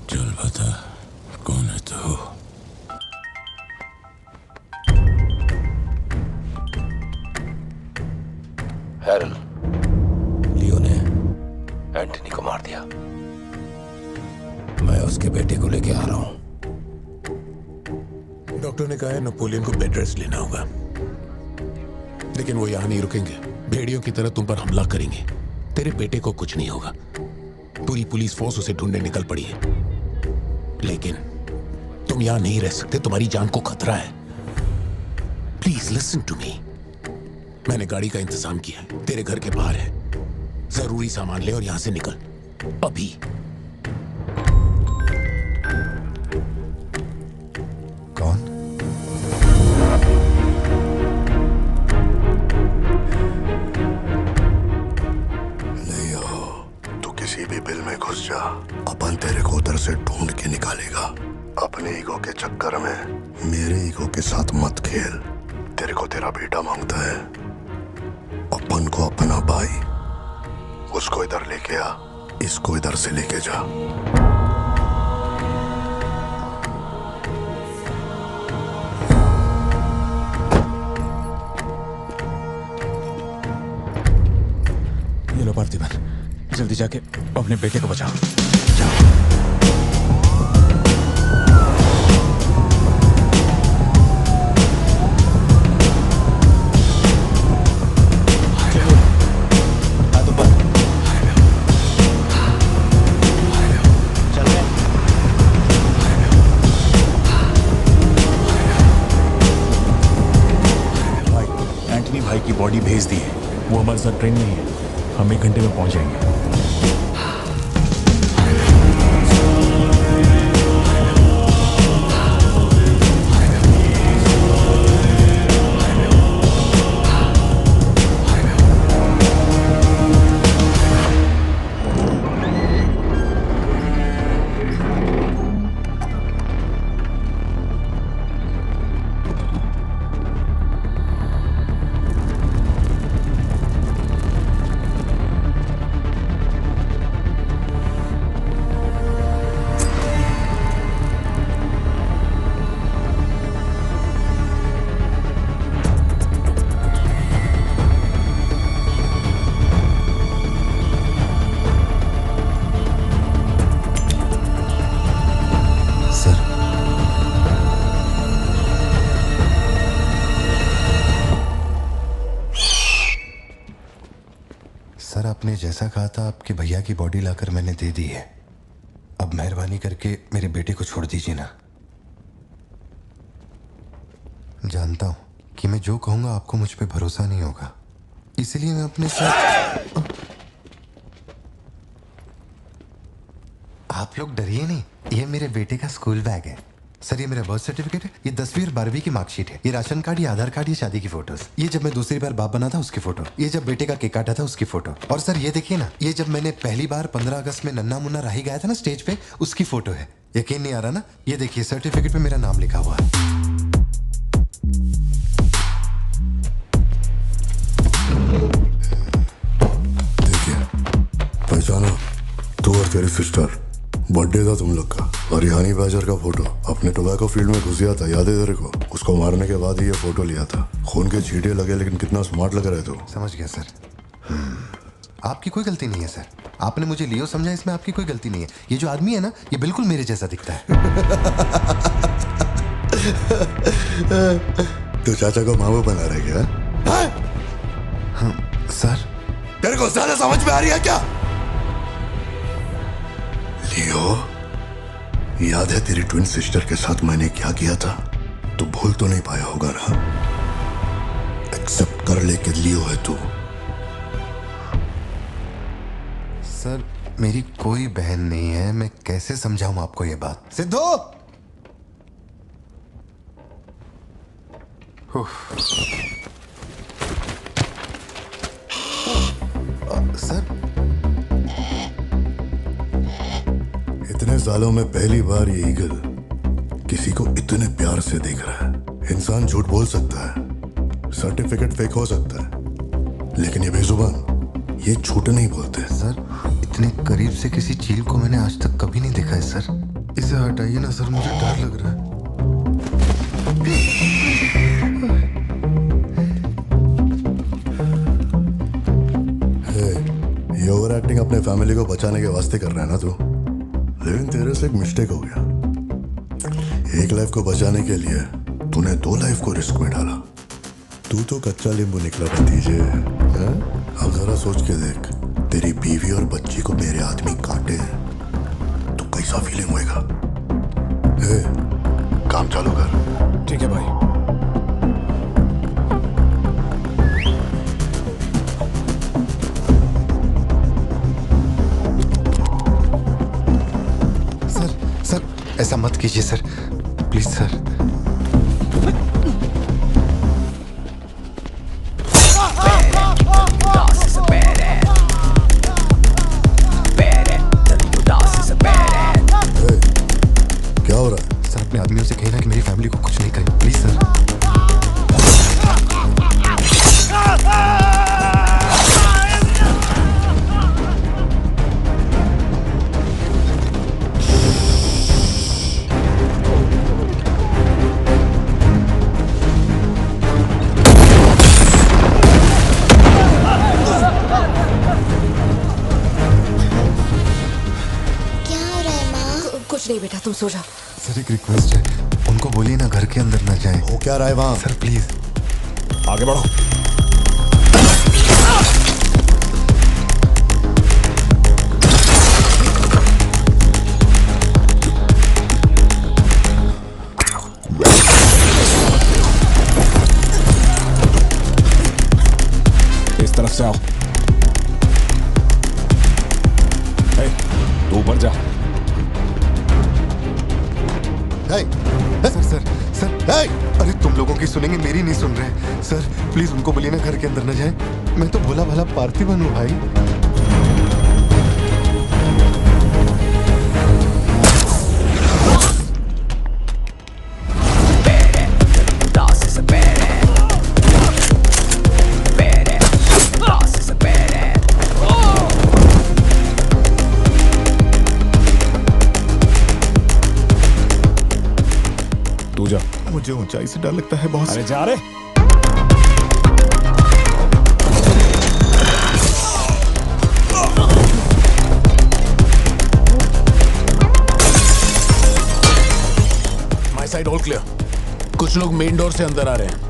चल बता, कौन है तू? हैरल, लियो ने एंटनी को मार दिया। मैं उसके बेटे को लेके आ रहा हूं। डॉक्टर ने कहा है नेपोलियन को बेड रेस्ट लेना होगा, लेकिन वो यहां नहीं रुकेंगे। भेड़ियों की तरह तुम पर हमला करेंगे। तेरे बेटे को कुछ नहीं होगा। पूरी पुलिस फोर्स उसे ढूंढने निकल पड़ी है, लेकिन तुम यहां नहीं रह सकते। तुम्हारी जान को खतरा है। Please listen to me. मैंने गाड़ी का इंतजाम किया है, तेरे घर के बाहर है। जरूरी सामान ले और यहां से निकल अभी। कौन? किसी भी बिल में घुस जा, अपन तेरे को उधर से ढूंढ के निकालेगा। अपने ईगो के चक्कर में मेरे ईगो के साथ मत खेल। तेरे को तेरा बेटा मांगता है, अपन को अपना भाई। उसको इधर लेके आ, इसको इधर से लेके जा। ये लो पार्थिबन, जल्दी जाके अपने बेटे को बचाओ। एंटनी भाई की बॉडी भेज दी है। वो हमारे साथ ट्रेन में ही है। हम 1 घंटे में पहुंच जाएंगे। सर, आपने जैसा कहा था आपके भैया की बॉडी लाकर मैंने दे दी है। अब मेहरबानी करके मेरे बेटे को छोड़ दीजिए ना। जानता हूं कि मैं जो कहूंगा आपको मुझ पे भरोसा नहीं होगा, इसलिए मैं अपने साथ। आप लोग डरिए नहीं, ये मेरे बेटे का स्कूल बैग है सर। ये मेरा बर्थ सर्टिफिकेट है, ये 10वीं और 12वीं की मार्कशीट है, ये राशन कार्ड, ये आधार कार्ड, ये शादी की फोटोज, ये जब मैं दूसरी बार बाप बना था उसकी फोटो, ये जब बेटे का केक काटा था उसकी फोटो, और सर ये देखिए ना, ये जब मैंने पहली बार 15 अगस्त में नन्ना मुन्ना राही गाया था ना स्टेज पे, उसकी फोटो है। यकीन नहीं आ रहा ना? ये देखिए सर्टिफिकेट पे मेरा नाम लिखा हुआ है। देखिए पहचाना, तू और तेरी सिस्टर, बर्थडे था तुम लोग का, और रिहानी बैजर का फोटो। अपने टोबैको फील्ड में घुस गया था, याद है तेरे को? उसको मारने के बाद ही ये फोटो लिया था। खून के छींटे लगे लेकिन कितना स्मार्ट लग रहा है तू। समझ गया सर। आपकी कोई गलती नहीं है सर, आपने मुझे लियो समझा, इसमें आपकी कोई गलती नहीं है। ये जो आदमी है ना, ये बिल्कुल मेरे जैसा दिखता है। तो चाचा को मामू बना रहे क्या? हाँ, सर तेरे को ज्यादा समझ में आ रही है क्या? लियो, याद है तेरी ट्विन सिस्टर के साथ मैंने क्या किया था? तू भूल तो नहीं पाया होगा ना? एक्सेप्ट कर ले कि लियो है तू। सर मेरी कोई बहन नहीं है, मैं कैसे समझाऊं आपको ये बात? सिद्धू! सर इतने सालों में पहली बार ये ईगल किसी को इतने प्यार से देख रहा है। इंसान झूठ बोल सकता है, सर्टिफिकेट फेक हो सकता है, लेकिन ये बेजुबान, ये झूठ नहीं बोलते। सर इतने करीब से किसी चील को मैंने आज तक कभी नहीं देखा है सर। इसे हटाइए ना सर, मुझे डर लग रहा है। ये ओवर एक्टिंग अपने फैमिली को बचाने के वास्ते कर रहा है ना तू, लेकिन तेरे से एक मिस्टेक हो गया। एक लाइफ को बचाने के लिए तूने 2 लाइफ को रिस्क में डाला। तू तो कच्चा नींबू निकला भतीजे। अब जरा सोच के देख, तेरी बीवी और बच्ची को मेरे आदमी काटे तो कैसा फीलिंग होएगा? काम चालू कर। ठीक है भाई। ऐसा मत कीजिए सर, प्लीज सर। क्या हो रहा है? सर अपने आदमियों से कहना कि मेरी फैमिली को कुछ नहीं करें, प्लीज सर। नहीं बेटा, तुम सो जाओ। सर एक रिक्वेस्ट है, उनको बोलिए ना घर के अंदर ना जाए। हो क्या रहा है वहां? सर प्लीज आगे बढ़ो। इस तरफ से आओ। तू ऊपर जा। सर सर सर अरे तुम लोगों की सुनेंगे, मेरी नहीं सुन रहे। सर प्लीज उनको बोलिए ना घर के अंदर न जाए। मैं तो भोला भाला पार्थिवन हूँ भाई। मुझे ऊंचाई से डर लगता है बॉस। अरे जा रे। My side all clear. कुछ लोग मेन डोर से अंदर आ रहे हैं।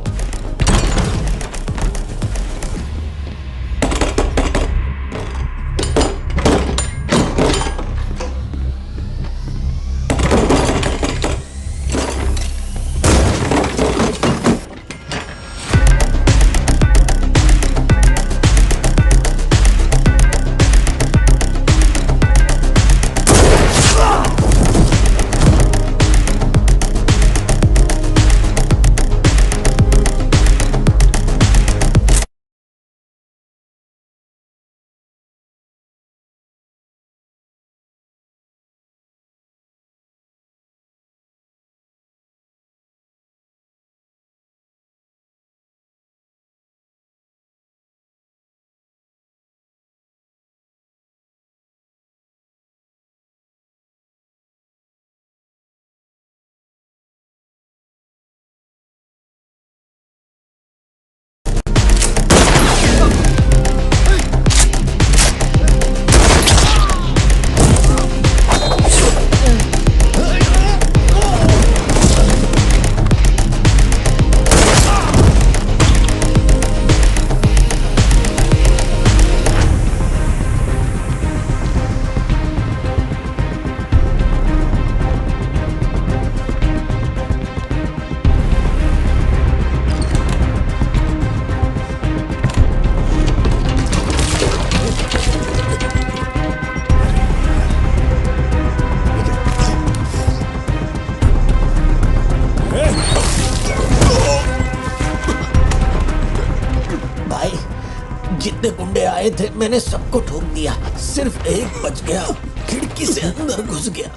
आए थे मैंने सबको ठोक दिया, सिर्फ एक बच गया, खिड़की से अंदर घुस गया।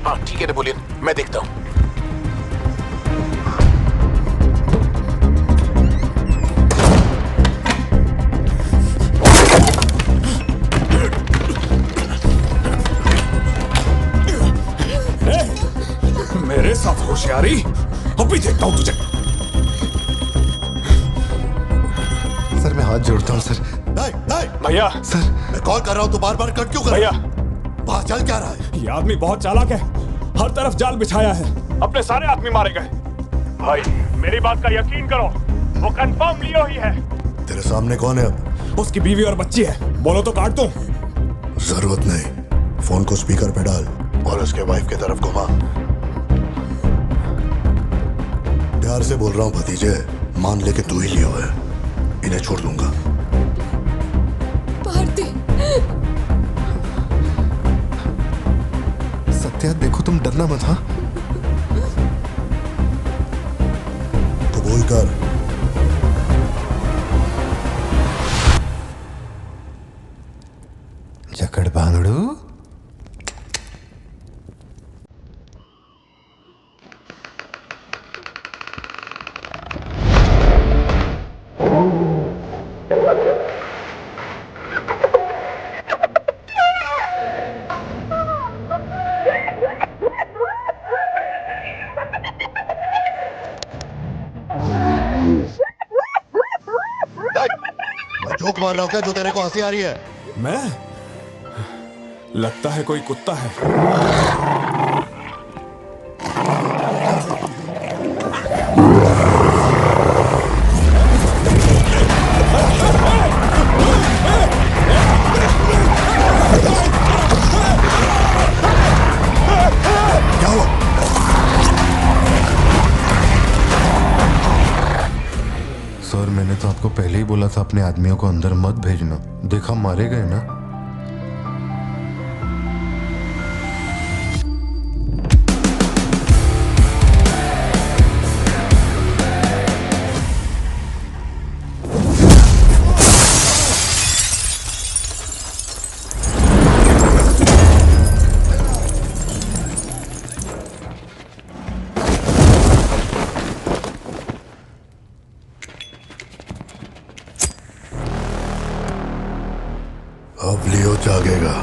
हाँ ठीक है नेपोलियन, मैं देखता हूँ। मेरे साथ होशियारी, अभी देखता हूँ तुझे। सर मैं हाथ जोड़ता हूँ सर। भैया सर मैं कॉल कर रहा हूँ तो बार बार कट क्यों कर भैया, बाहर चल क्या रहा है? ये आदमी बहुत चालाक है, हर तरफ जाल बिछाया है, अपने सारे आदमी मारे गए। भाई मेरी बात का यकीन करो, वो कंफर्म लियो ही है। तेरे सामने कौन है अब? उसकी बीवी और बच्ची है, बोलो तो काट दूं। जरूरत नहीं, फोन को स्पीकर पे डाल और उसके वाइफ की तरफ घुमा। प्यार से बोल रहा हूँ भतीजे, मान ले कि तू ही लियो है, इन्हें छोड़ दूंगा। भारती, सत्या देखो तुम डरना मत। हाँ तो बोल कर। जकड़ बांगड़ू। जोक मार रहा हूँ क्या जो तेरे को हंसी आ रही है? मैं? लगता है कोई कुत्ता है। क्या हुआ? सर मैंने तो आपको पहले ही बोला था अपने आदमियों को अंदर मत भेजना। देखा मारे गए ना। अब लियो जागेगा।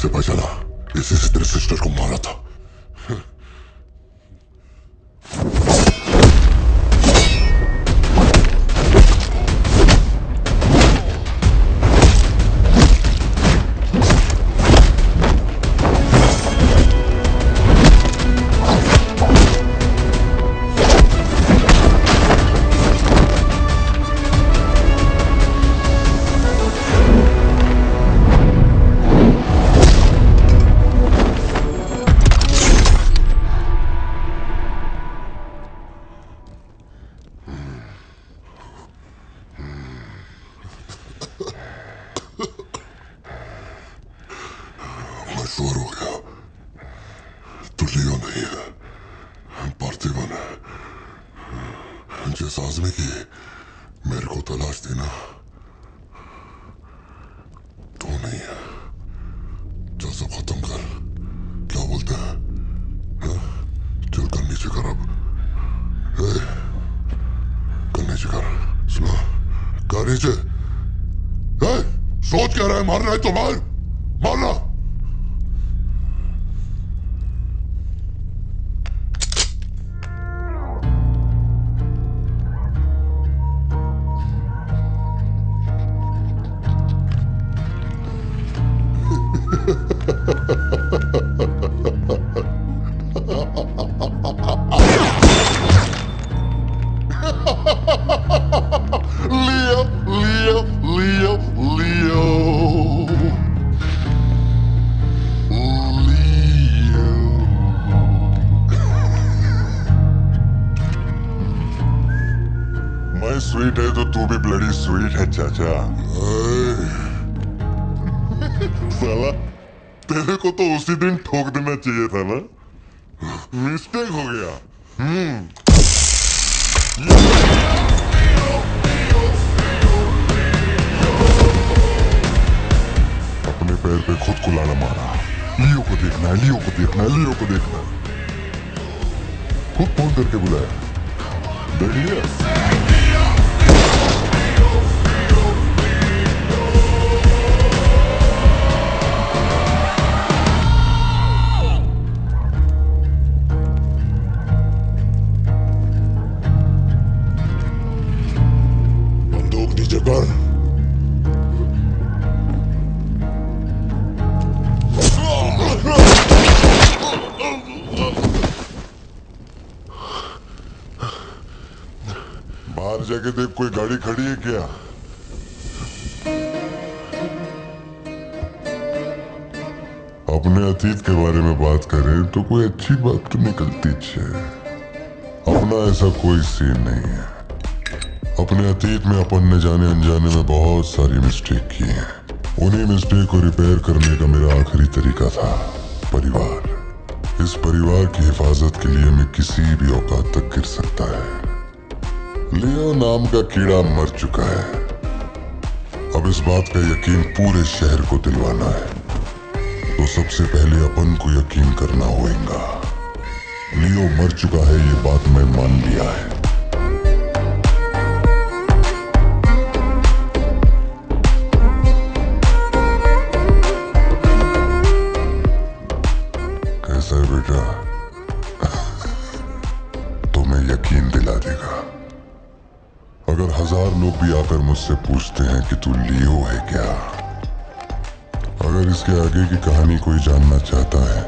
कैसे पता चला? इसी से तेरे सिस्टर को मारा था। मशहूर हो गया। तू लियो नहीं है, पार्थिवन है। जिस आदमी की मेरे को तलाश थी ना, तू नहीं है। जो सब खत्म कर। क्या बोलते हैं? चल कर नीचे कर अब। कर नीचे कर। सुनो, कर नीचे। सोच क्या रहा है? मारना है तो मार, मारना। Leo, Leo, Leo, Leo. Leo. मैं स्वीट है तो तू भी ब्लडी स्वीट है चाचा। साला तेरे को तो उसी दिन ठोक देना चाहिए था ना। मिस्टेक हो गया। अपने पैर पे खुद कुल्हाड़ा मारा। लियो को देखना है, लियो को देखना है, लियो को देखना है। खुद फोन करके बुलाया। देख लिया? बंदूक नीचे कर। बाहर जाके देख कोई गाड़ी खड़ी है क्या? अपने अतीत के बारे में बात करें तो कोई अच्छी बात तो निकलती है। अपना ऐसा कोई सीन नहीं है। अपने अतीत में अपन ने जाने अनजाने में बहुत सारी मिस्टेक की हैं। उन्हीं मिस्टेक को रिपेयर करने का मेरा आखिरी तरीका था परिवार। इस परिवार की हिफाजत के लिए मैं किसी भी औकात तक गिर सकता है। लियो नाम का कीड़ा मर चुका है। अब इस बात का यकीन पूरे शहर को दिलवाना है, तो सबसे पहले अपन को यकीन करना होगा। लियो मर चुका है, ये बात मैं मान लिया है। कैसा है बेटा? तुम्हें यकीन दिला देगा। अगर 1000 लोग भी आकर मुझसे पूछते हैं कि तू लियो है क्या, अगर इसके आगे की कहानी कोई जानना चाहता है